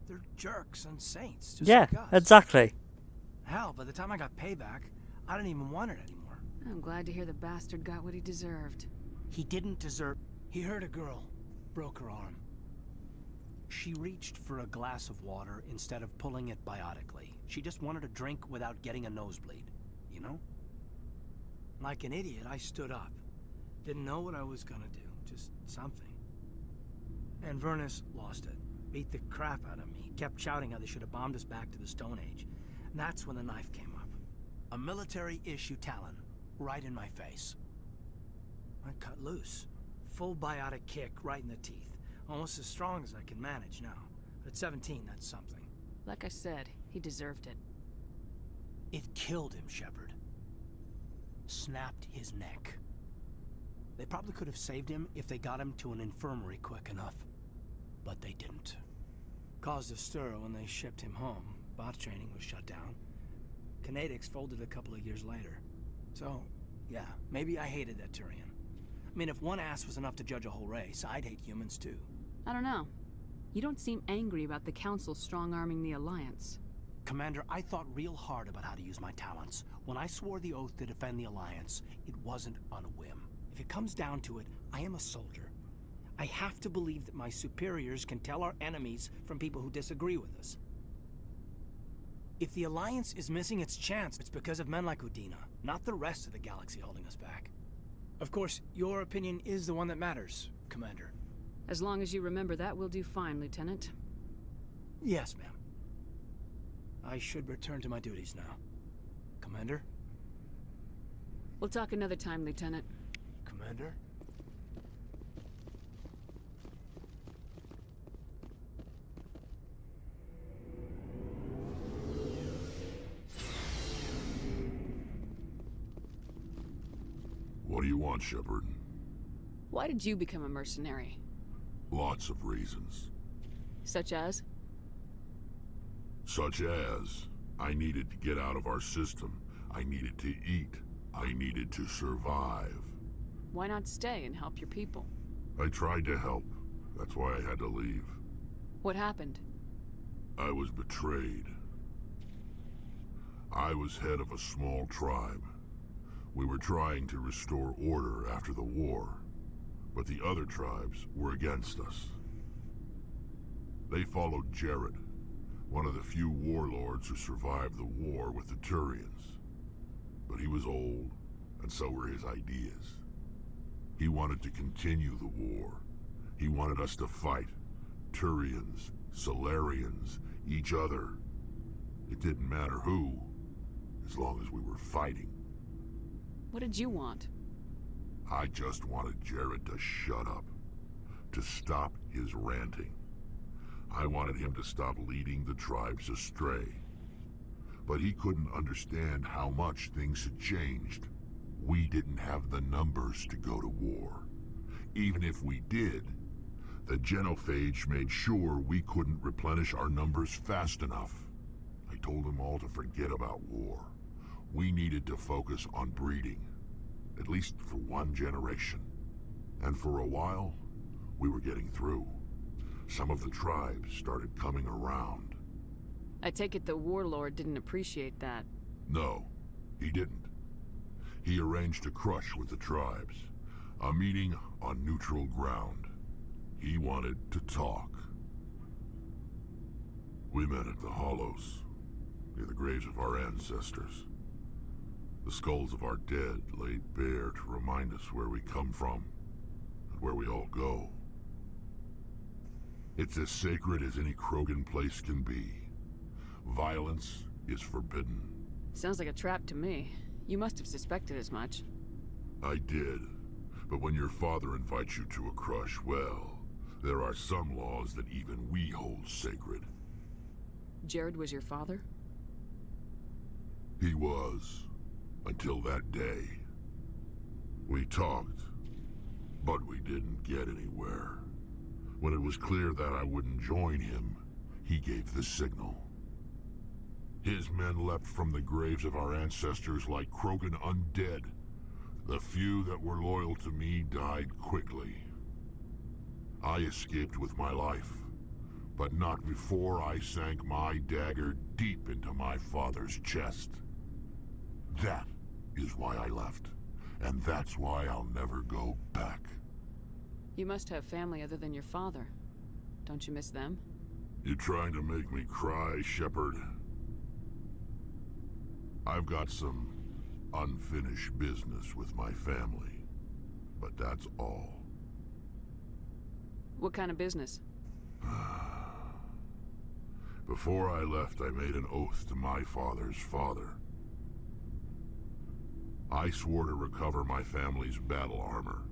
They're jerks and saints, just like us. Exactly. Hell, by the time I got payback, I didn't even want it anymore. I'm glad to hear the bastard got what he deserved. He didn't deserve... He hurt a girl, broke her arm. She reached for a glass of water instead of pulling it biotically. She just wanted a drink without getting a nosebleed, you know? Like an idiot, I stood up. Didn't know what I was gonna do, just something. And Vernus lost it. Beat the crap out of me. Kept shouting how they should have bombed us back to the Stone Age. And that's when the knife came up. A military-issue talon, right in my face. I cut loose. Full biotic kick right in the teeth. Almost as strong as I can manage now. But at 17, that's something. Like I said, he deserved it. It killed him, Shepard. Snapped his neck. They probably could have saved him if they got him to an infirmary quick enough. But they didn't. Caused a stir when they shipped him home. Bot training was shut down. Kinetics folded a couple of years later. So, yeah, maybe I hated that Turian. I mean, if one ass was enough to judge a whole race, I'd hate humans too. I don't know. You don't seem angry about the Council strong-arming the Alliance. Commander, I thought real hard about how to use my talents. When I swore the oath to defend the Alliance, it wasn't on a whim. If it comes down to it, I am a soldier. I have to believe that my superiors can tell our enemies from people who disagree with us. If the Alliance is missing its chance, it's because of men like Udina, not the rest of the galaxy holding us back. Of course, your opinion is the one that matters, Commander. As long as you remember that, we'll do fine, Lieutenant. Yes, ma'am. I should return to my duties now. Commander? We'll talk another time, Lieutenant. Commander? What do you want, Shepard? Why did you become a mercenary? Lots of reasons. Such as? Such as, I needed to get out of our system. I needed to eat. I needed to survive. Why not stay and help your people? I tried to help. That's why I had to leave. What happened? I was betrayed. I was head of a small tribe. We were trying to restore order after the war, but the other tribes were against us. They followed Jared, one of the few warlords who survived the war with the Turians. But he was old, and so were his ideas. He wanted to continue the war. He wanted us to fight. Turians, Solarians, each other. It didn't matter who, as long as we were fighting. What did you want? I just wanted Jared to shut up. to stop his ranting. I wanted him to stop leading the tribes astray. But he couldn't understand how much things had changed. We didn't have the numbers to go to war. Even if we did, the genophage made sure we couldn't replenish our numbers fast enough. I told them all to forget about war. We needed to focus on breeding, at least for one generation. And for a while, we were getting through. Some of the tribes started coming around. I take it the warlord didn't appreciate that. No, he didn't. He arranged a crush with the tribes, a meeting on neutral ground. He wanted to talk. We met at the Hollows, near the graves of our ancestors. The skulls of our dead laid bare to remind us where we come from, and where we all go. It's as sacred as any Krogan place can be. Violence is forbidden. Sounds like a trap to me. You must have suspected as much. I did. But when your father invites you to a crush, well, there are some laws that even we hold sacred. Jared was your father? He was. Until that day. We talked, but we didn't get anywhere. When it was clear that I wouldn't join him, he gave the signal. His men leapt from the graves of our ancestors like Krogan undead. The few that were loyal to me died quickly. I escaped with my life, but not before I sank my dagger deep into my father's chest. That is why I left, and that's why I'll never go back. You must have family other than your father. Don't you miss them? You trying to make me cry, Shepard? I've got some unfinished business with my family, but that's all. What kind of business? Before I left, I made an oath to my father's father. I swore to recover my family's battle armor.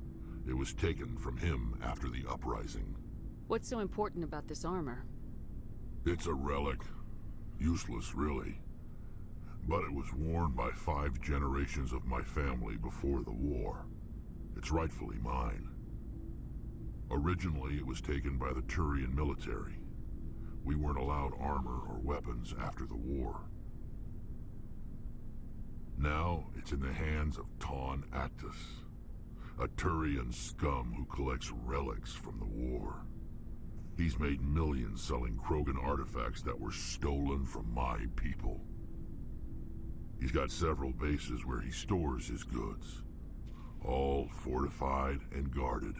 It was taken from him after the uprising. What's so important about this armor? It's a relic. Useless, really. But it was worn by 5 generations of my family before the war. It's rightfully mine. Originally, it was taken by the Turian military. We weren't allowed armor or weapons after the war. Now, it's in the hands of Ton Actus, a Turian scum who collects relics from the war. He's made millions selling Krogan artifacts that were stolen from my people. He's got several bases where he stores his goods, all fortified and guarded.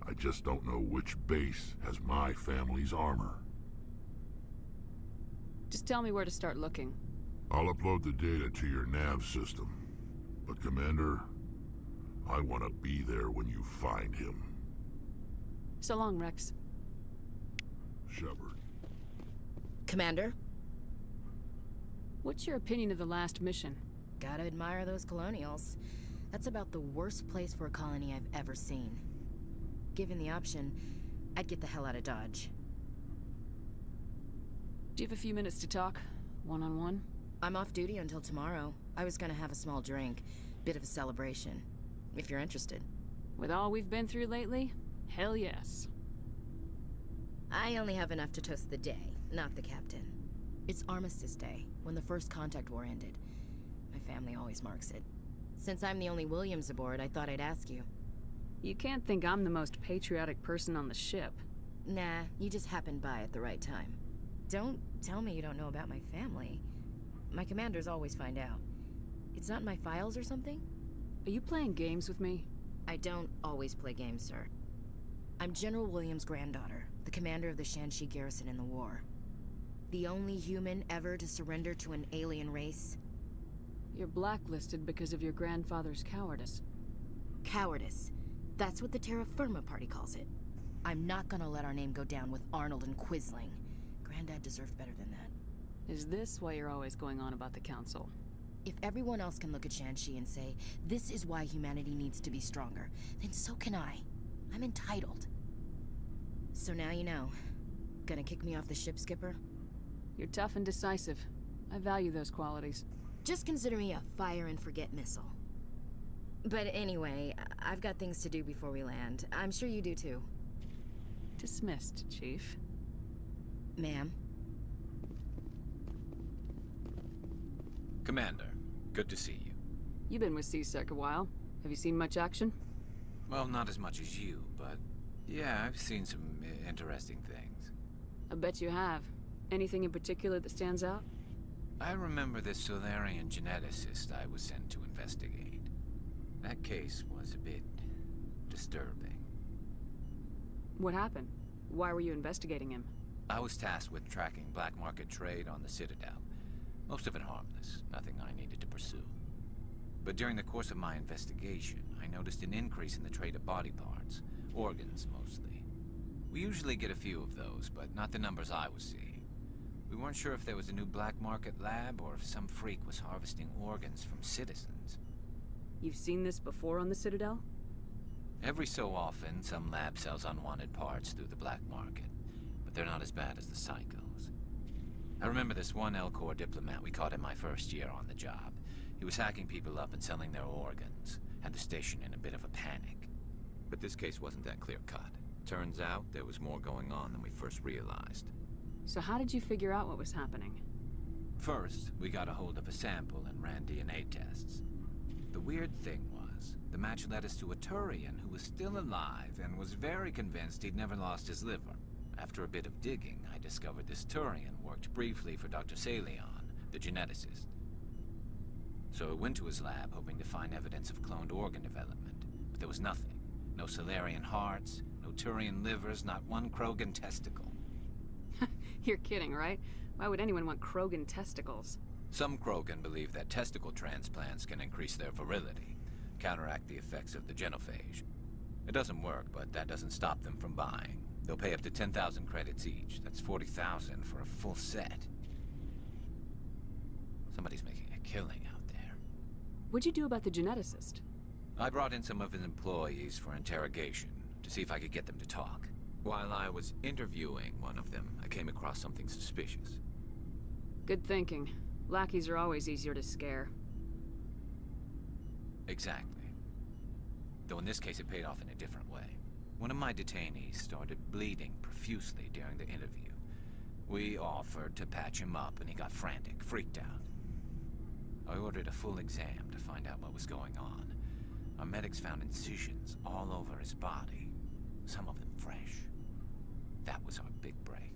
I just don't know which base has my family's armor. Just tell me where to start looking. I'll upload the data to your nav system. But Commander, I want to be there when you find him. So long, Rex. Shepard. Commander? What's your opinion of the last mission? Gotta admire those colonials. That's about the worst place for a colony I've ever seen. Given the option, I'd get the hell out of Dodge. Do you have a few minutes to talk? One-on-one? I'm off duty until tomorrow. I was gonna have a small drink. Bit of a celebration. If you're interested. With all we've been through lately? Hell yes. I only have enough to toast the day, not the captain. It's Armistice Day, when the First Contact War ended. My family always marks it. Since I'm the only Williams aboard, I thought I'd ask you. You can't think I'm the most patriotic person on the ship. Nah, you just happened by at the right time. Don't tell me you don't know about my family. My commanders always find out. It's not in my files or something? Are you playing games with me? I don't always play games, sir. I'm General Williams' granddaughter, the commander of the Shanxi garrison in the war. The only human ever to surrender to an alien race. You're blacklisted because of your grandfather's cowardice. Cowardice. That's what the Terra Firma Party calls it. I'm not gonna let our name go down with Arnold and Quisling. Granddad deserved better than that. Is this why you're always going on about the Council? If everyone else can look at Shanxi and say, this is why humanity needs to be stronger, then so can I. I'm entitled. So now you know. Gonna kick me off the ship, Skipper? You're tough and decisive. I value those qualities. Just consider me a fire-and-forget missile. But anyway, I've got things to do before we land. I'm sure you do too. Dismissed, Chief. Ma'am? Commander, good to see you. You've been with C-Sec a while. Have you seen much action? Well, not as much as you, but yeah, I've seen some interesting things. I bet you have. Anything in particular that stands out? I remember this Solarian geneticist I was sent to investigate. That case was a bit disturbing. What happened? Why were you investigating him? I was tasked with tracking black market trade on the Citadel. Most of it harmless, nothing I needed to pursue. But during the course of my investigation, I noticed an increase in the trade of body parts, organs mostly. We usually get a few of those, but not the numbers I was seeing. We weren't sure if there was a new black market lab or if some freak was harvesting organs from citizens. You've seen this before on the Citadel? Every so often, some lab sells unwanted parts through the black market, but they're not as bad as the psychos. I remember this one L-Corps diplomat we caught in my first year on the job. He was hacking people up and selling their organs, had the station in a bit of a panic. But this case wasn't that clear-cut. Turns out there was more going on than we first realized. So how did you figure out what was happening? First, we got a hold of a sample and ran DNA tests. The weird thing was, the match led us to a Turian who was still alive and was very convinced he'd never lost his liver. After a bit of digging, I discovered this Turian worked briefly for Dr. Salion, the geneticist. So I went to his lab hoping to find evidence of cloned organ development, but there was nothing. No Solarian hearts, no Turian livers, not one Krogan testicle. You're kidding, right? Why would anyone want Krogan testicles? Some Krogan believe that testicle transplants can increase their virility, counteract the effects of the genophage. It doesn't work, but that doesn't stop them from buying. They'll pay up to 10,000 credits each. That's 40,000 for a full set. Somebody's making a killing out there. What'd you do about the geneticist? I brought in some of his employees for interrogation, to see if I could get them to talk. While I was interviewing one of them, I came across something suspicious. Good thinking. Lackeys are always easier to scare. Exactly. Though in this case it paid off in a different way. One of my detainees started bleeding profusely during the interview. We offered to patch him up and he got frantic, freaked out. I ordered a full exam to find out what was going on. Our medics found incisions all over his body, some of them fresh. That was our big break.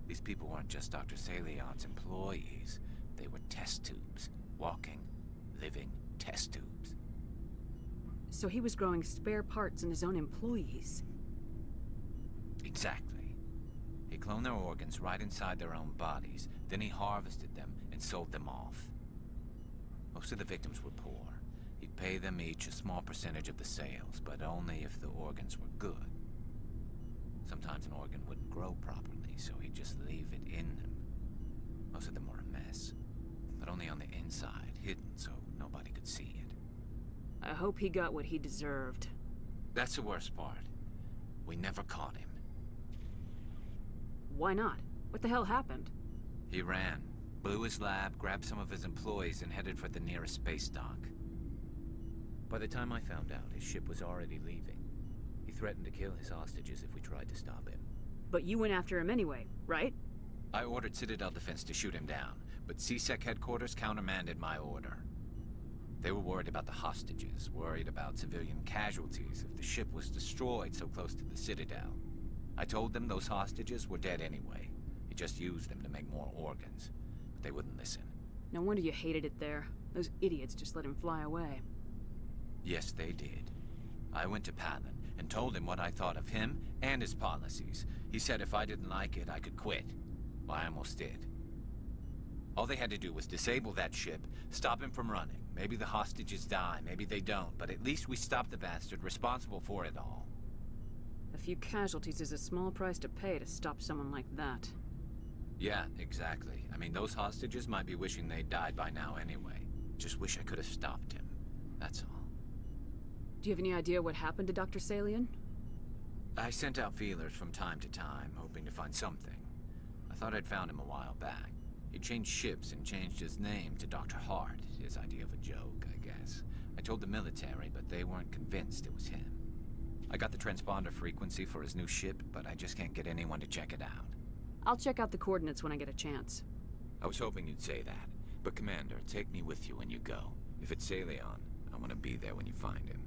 These people weren't just Dr. Salion's employees. They were test tubes. Walking, living test tubes. So he was growing spare parts in his own employees? Exactly. He cloned their organs right inside their own bodies, then he harvested them and sold them off. Most of the victims were poor. He'd pay them each a small percentage of the sales, but only if the organs were good. Sometimes an organ wouldn't grow properly, so he'd just leave it in them. Most of them were a mess, but only on the inside, hidden so nobody could see it. I hope he got what he deserved. That's the worst part. We never caught him. Why not? What the hell happened? He ran, blew his lab, grabbed some of his employees, and headed for the nearest space dock. By the time I found out, his ship was already leaving. He threatened to kill his hostages if we tried to stop him. But you went after him anyway, right? I ordered Citadel Defense to shoot him down, but C-Sec headquarters countermanded my order. They were worried about the hostages, worried about civilian casualties if the ship was destroyed so close to the Citadel. I told them those hostages were dead anyway. He just used them to make more organs, but they wouldn't listen. No wonder you hated it there. Those idiots just let him fly away. Yes, they did. I went to Palin and told him what I thought of him and his policies. He said if I didn't like it, I could quit. Well, I almost did. All they had to do was disable that ship, stop him from running. Maybe the hostages die, maybe they don't, but at least we stopped the bastard responsible for it all. A few casualties is a small price to pay to stop someone like that. Yeah, exactly. I mean, those hostages might be wishing they'd died by now anyway. Just wish I could have stopped him. That's all. Do you have any idea what happened to Dr. Salion? I sent out feelers from time to time, hoping to find something. I thought I'd found him a while back. He changed ships and changed his name to Dr. Hart, his idea of a joke, I guess. I told the military, but they weren't convinced it was him. I got the transponder frequency for his new ship, but I just can't get anyone to check it out. I'll check out the coordinates when I get a chance. I was hoping you'd say that. But Commander, take me with you when you go. If it's Saleon, I want to be there when you find him.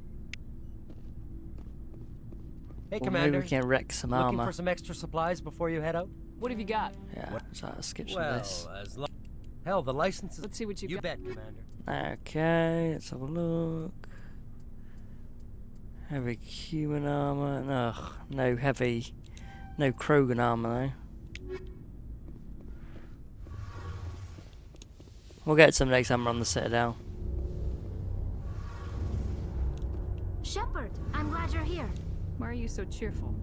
Hey, Well, Commander. maybe we can wreck some Looking armor. for some extra supplies before you head out? What have you got? Yeah, so I'll skip some Well, of this. as long... Hell, the license is... Let's see what you got. bet, Commander. Okay, let's have a look. Heavy human armor. Ugh, no heavy, no Krogan armor though. We'll get some next time we're on the Citadel. Shepard, I'm glad you're here. Why are you so cheerful?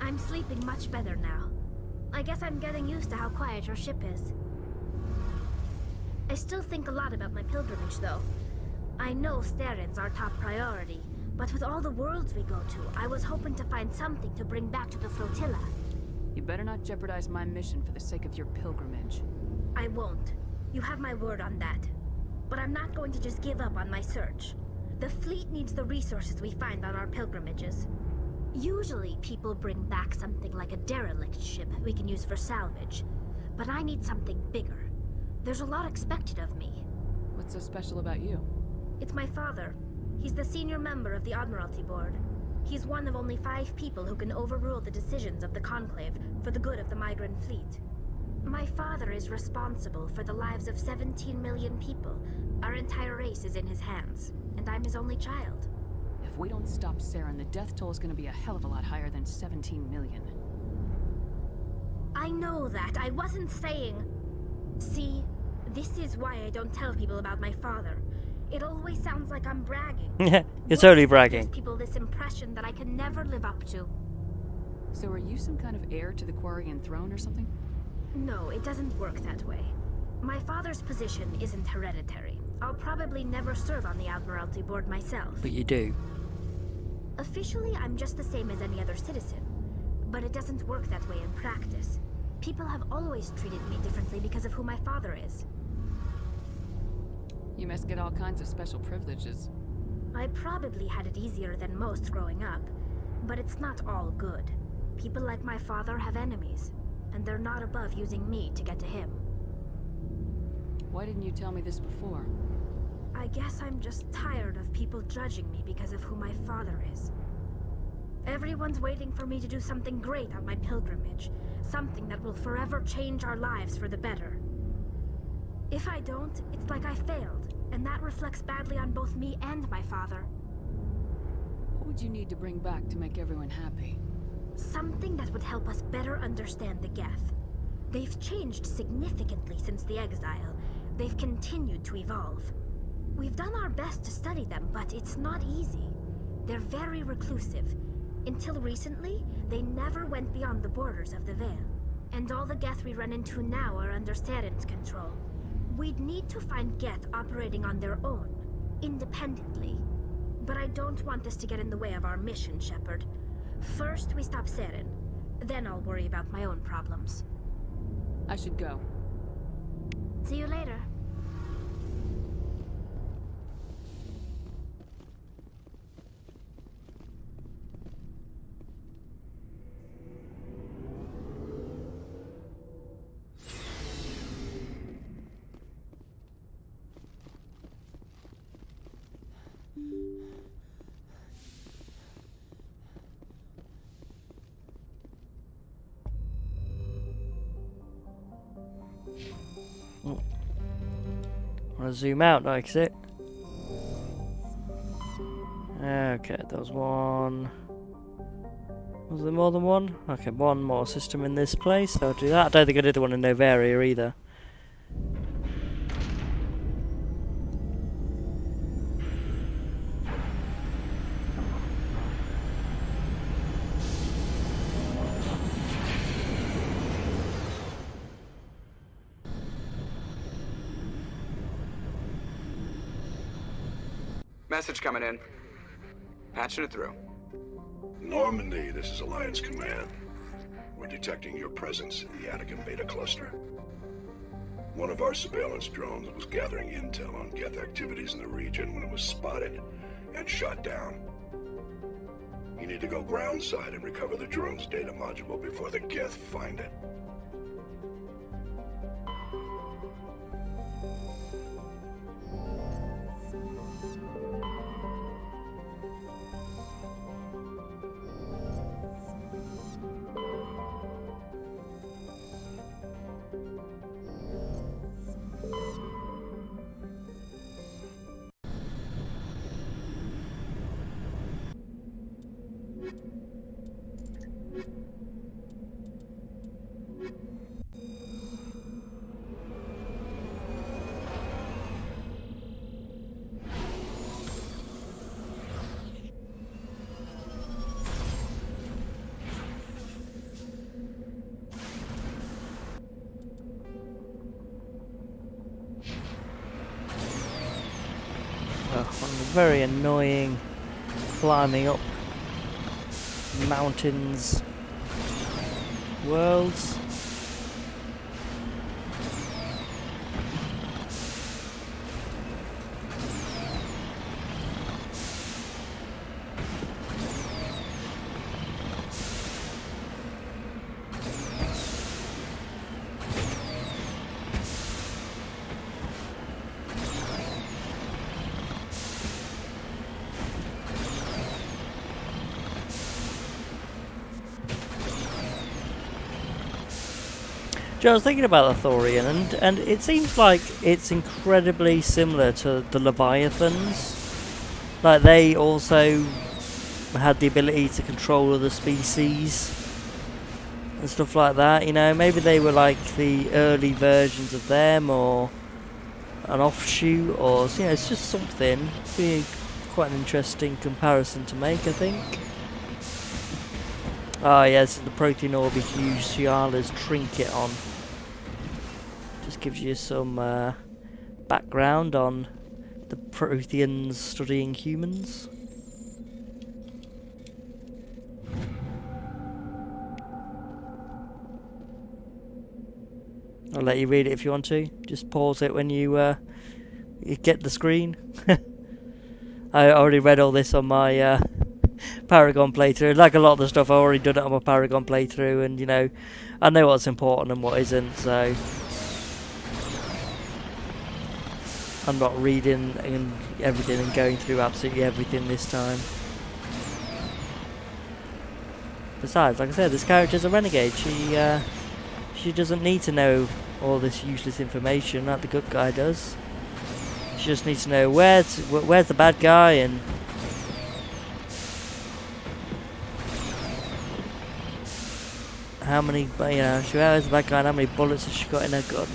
I'm sleeping much better now. I guess I'm getting used to how quiet your ship is. I still think a lot about my pilgrimage, though. I know Staren's our top priority, but with all the worlds we go to, I was hoping to find something to bring back to the flotilla. You better not jeopardize my mission for the sake of your pilgrimage. I won't. You have my word on that. But I'm not going to just give up on my search. The fleet needs the resources we find on our pilgrimages. Usually, people bring back something like a derelict ship we can use for salvage. But I need something bigger. There's a lot expected of me. What's so special about you? It's my father. He's the senior member of the Admiralty Board. He's one of only 5 people who can overrule the decisions of the Conclave for the good of the migrant fleet. My father is responsible for the lives of 17 million people. Our entire race is in his hands, and I'm his only child. If we don't stop Saren, the death toll is going to be a hell of a lot higher than 17 million. I know that. I wasn't saying... See, this is why I don't tell people about my father. It always sounds like I'm bragging. Yeah, you're totally bragging. Gives people this impression that I can never live up to. So are you some kind of heir to the Quarian throne or something? No, it doesn't work that way. My father's position isn't hereditary. I'll probably never serve on the Admiralty Board myself. But you do. Officially, I'm just the same as any other citizen. But it doesn't work that way in practice. People have always treated me differently because of who my father is. You must get all kinds of special privileges. I probably had it easier than most growing up, but it's not all good. People like my father have enemies, and they're not above using me to get to him. Why didn't you tell me this before? I guess I'm just tired of people judging me because of who my father is. Everyone's waiting for me to do something great on my pilgrimage, something that will forever change our lives for the better. If I don't, it's like I failed, and that reflects badly on both me and my father. What would you need to bring back to make everyone happy? Something that would help us better understand the Geth. They've changed significantly since the exile. They've continued to evolve. We've done our best to study them, but it's not easy. They're very reclusive. Until recently, they never went beyond the borders of the Veil. And all the Geth we run into now are under Saren's control. We'd need to find Geth operating on their own, independently. But I don't want this to get in the way of our mission, Shepard. First, we stop Saren. Then I'll worry about my own problems. I should go. See you later. Want to zoom out, like it? Okay, there was one. Was there more than one? Okay, one more system in this place. I'll do that. I don't think I did the one in Novaria either. Message coming in. Patching it through. Normandy, this is Alliance Command. We're detecting your presence in the Attican Beta Cluster. One of our surveillance drones was gathering intel on Geth activities in the region when it was spotted and shot down. You need to go groundside and recover the drone's data module before the Geth find it. Very annoying climbing up mountains worlds. I was thinking about the Thorian, and it seems like it's incredibly similar to the Leviathans. Like, they also had the ability to control other species and stuff like that, you know. Maybe they were like the early versions of them, or an offshoot, or, you know, it's just something. Be quite an interesting comparison to make, I think. Oh yeah, this is the Protean Orb huge Ciala's trinket on. Just gives you some background on the Protheans studying humans. I'll let you read it if you want to. Just pause it when you get the screen. I already read all this on my Paragon playthrough. Like a lot of the stuff, I've already done it on my Paragon playthrough, and you know, I know what's important and what isn't, so I'm not reading and everything and going through absolutely everything this time. Besides, like I said, this character's a renegade. She doesn't need to know all this useless information like the good guy does. She just needs to know where's the bad guy and how many, you know, where's the bad guy and how many bullets has she got in her gun.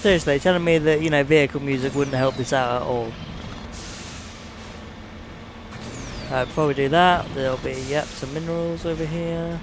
Seriously, telling me that, you know, vehicle music wouldn't help this out at all. Before we do that, there'll be, yep, some minerals over here.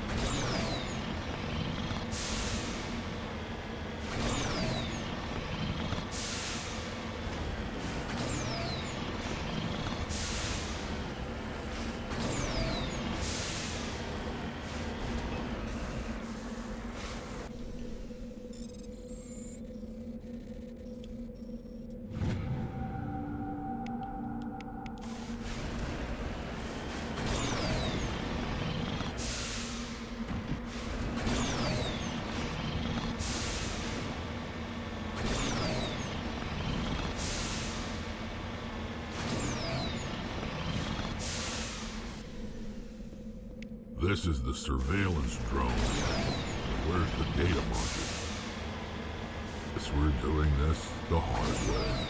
This is the surveillance drone. Where's the data module? Guess we're doing this the hard way.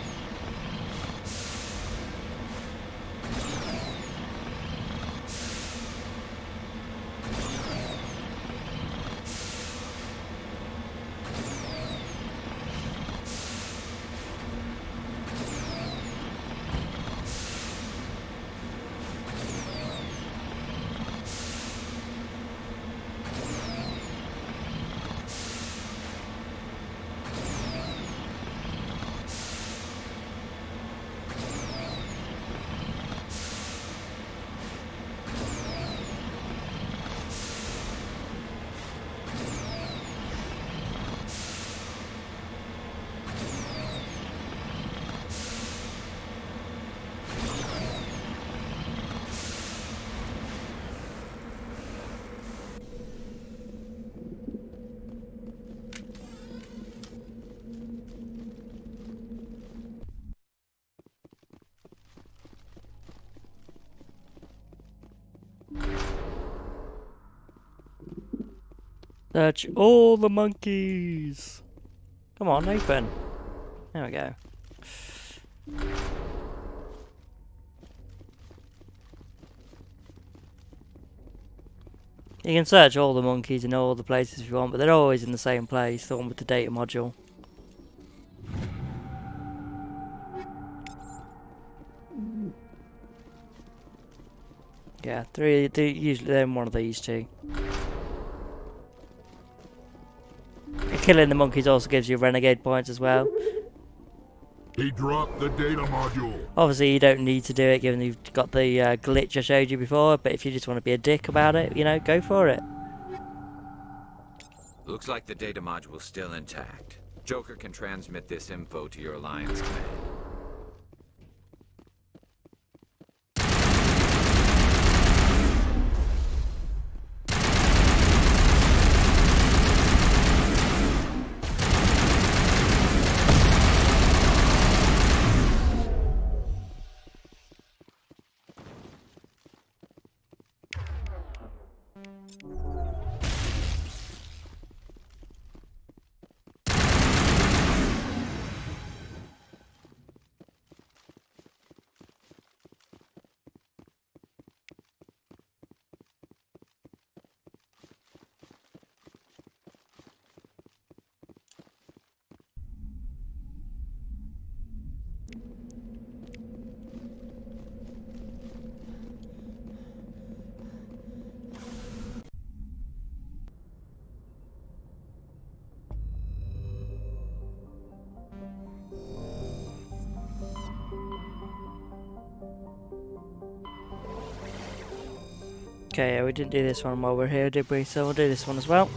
Search all the monkeys. Come on, open. There we go. You can search all the monkeys in all the places if you want, but they're always in the same place, the one with the data module. Yeah, usually they're in one of these two. Killing the monkeys also gives you renegade points as well. He dropped the data module. Obviously you don't need to do it given you've got the glitch I showed you before, but if you just want to be a dick about it, you know, go for it. Looks like the data module's still intact. Joker can transmit this info to your Alliance command. Okay, yeah, we didn't do this one while we're here, did we? So we'll do this one as well.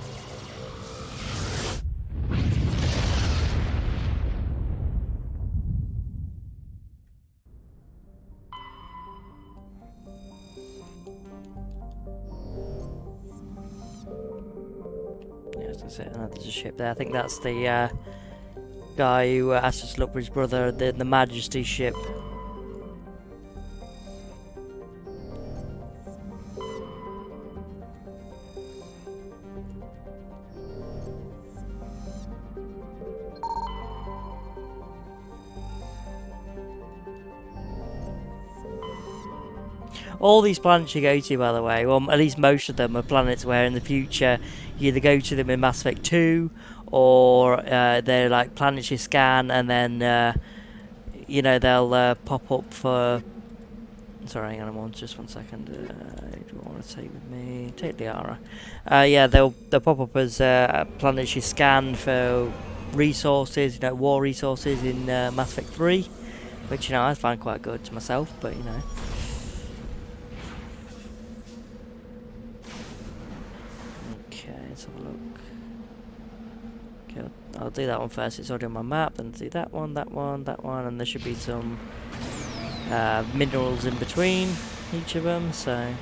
Yeah, that's it. There's a ship there. I think that's the guy who asked us to look for his brother, the Majesty ship. All these planets you go to, by the way, well, at least most of them are planets where in the future you either go to them in Mass Effect 2 or they're like planets you scan and then, you know, they'll pop up for... Sorry, hang on, just 1 second. Do I want to take with me? Take Liara. Yeah, they'll pop up as planets you scan for resources, you know, war resources in Mass Effect 3, which, you know, I find quite good to myself, but, you know. Let's have a look. Okay, I'll do that one first. It's already on my map. Then do that one, that one, that one, and there should be some minerals in between each of them. So.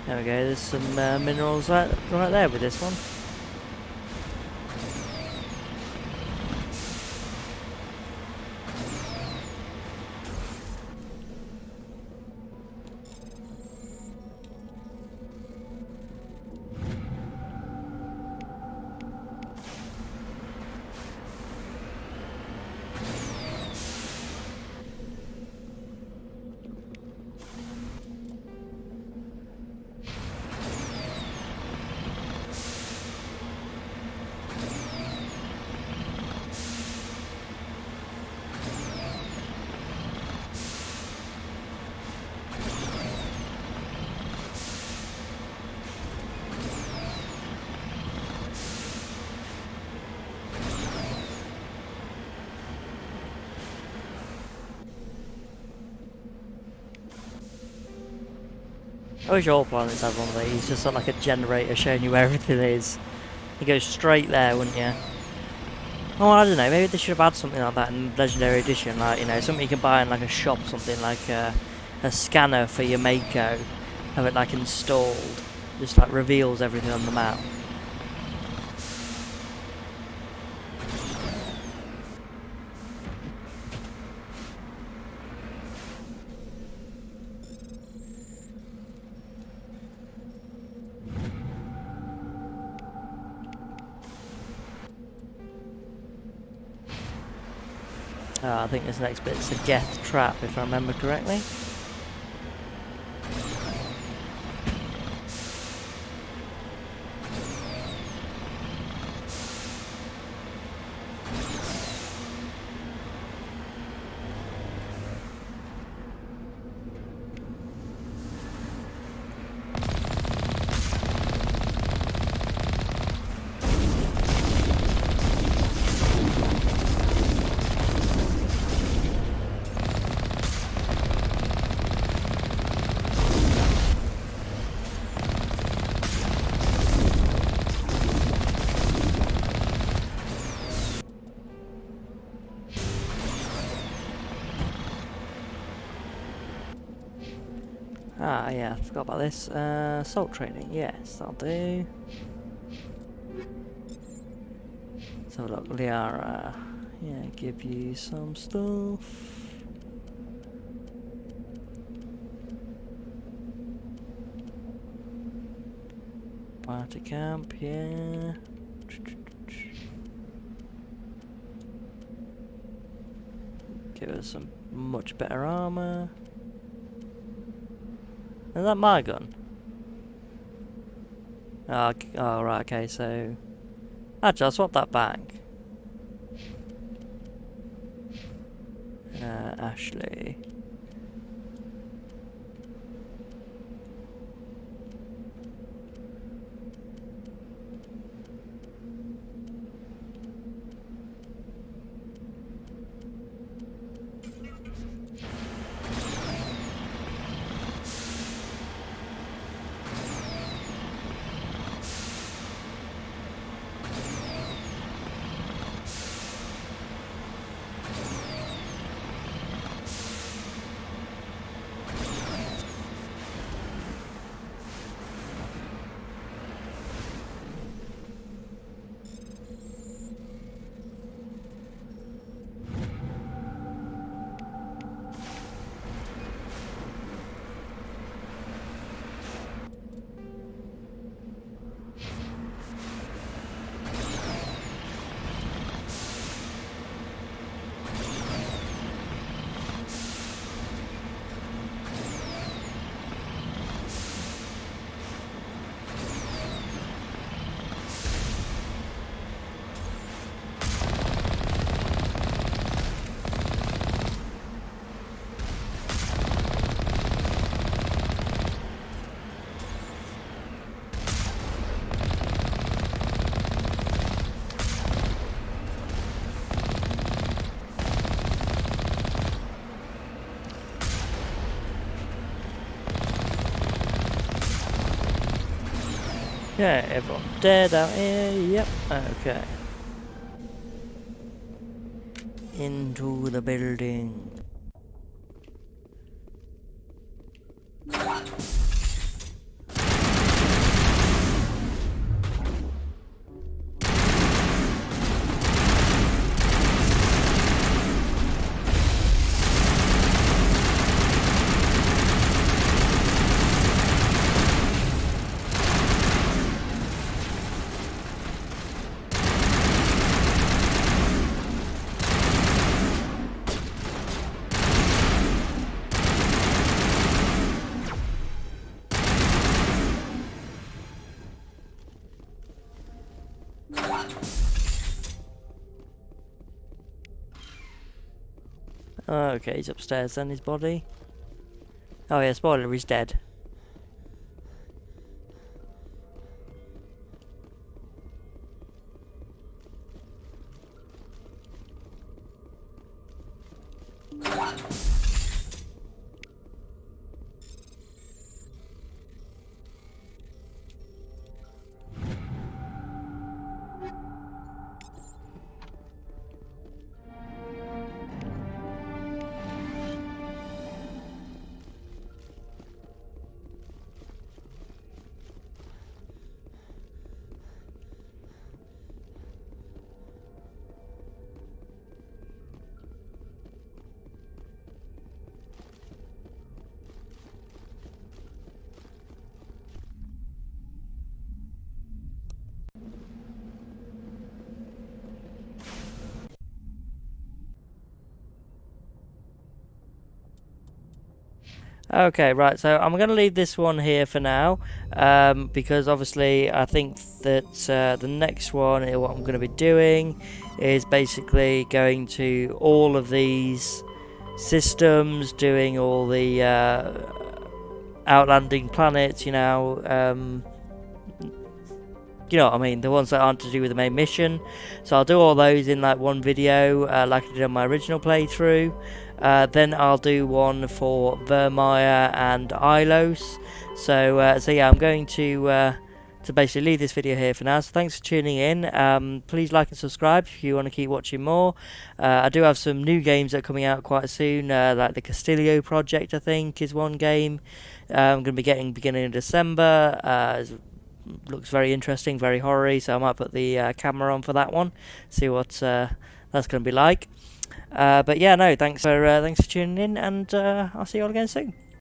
There we go, there's some minerals right there with this one. I wish all planets had one of these, just like a generator showing you where everything is. You go straight there, wouldn't you? Oh, I don't know, maybe they should have had something like that in Legendary Edition, like, you know, something you can buy in like a shop, something like a scanner for your Mako, have it like installed, just like reveals everything on the map. I think this next bit's a Geth trap, if I remember correctly. Ah, yeah, I forgot about this. Salt training, yes, I'll do. So look, Liara, yeah, give you some stuff. Party camp, yeah. Give us some much better armor. Is that my gun? Oh, right, okay, so... Actually, I'll swap that back. Ashley. Yeah, everyone dead out here, yep, okay. Into the building. Okay, he's upstairs then, his body. Oh yeah, spoiler, he's dead. Okay, right, so I'm going to leave this one here for now, because obviously I think that the next one, what I'm going to be doing is basically going to all of these systems, doing all the outlanding planets, you know what I mean, the ones that aren't to do with the main mission. So I'll do all those in like one video, like I did on my original playthrough. Then I'll do one for Vermeer and Ilos. So yeah, I'm going to basically leave this video here for now. So thanks for tuning in. Please like and subscribe if you want to keep watching more. I do have some new games that are coming out quite soon, like the Castillo project, I think, is one game I'm going to be getting beginning of December. Looks very interesting, very horror-y, so I might put the camera on for that one, see what that's going to be like. But yeah, no, thanks for tuning in, and I'll see you all again soon.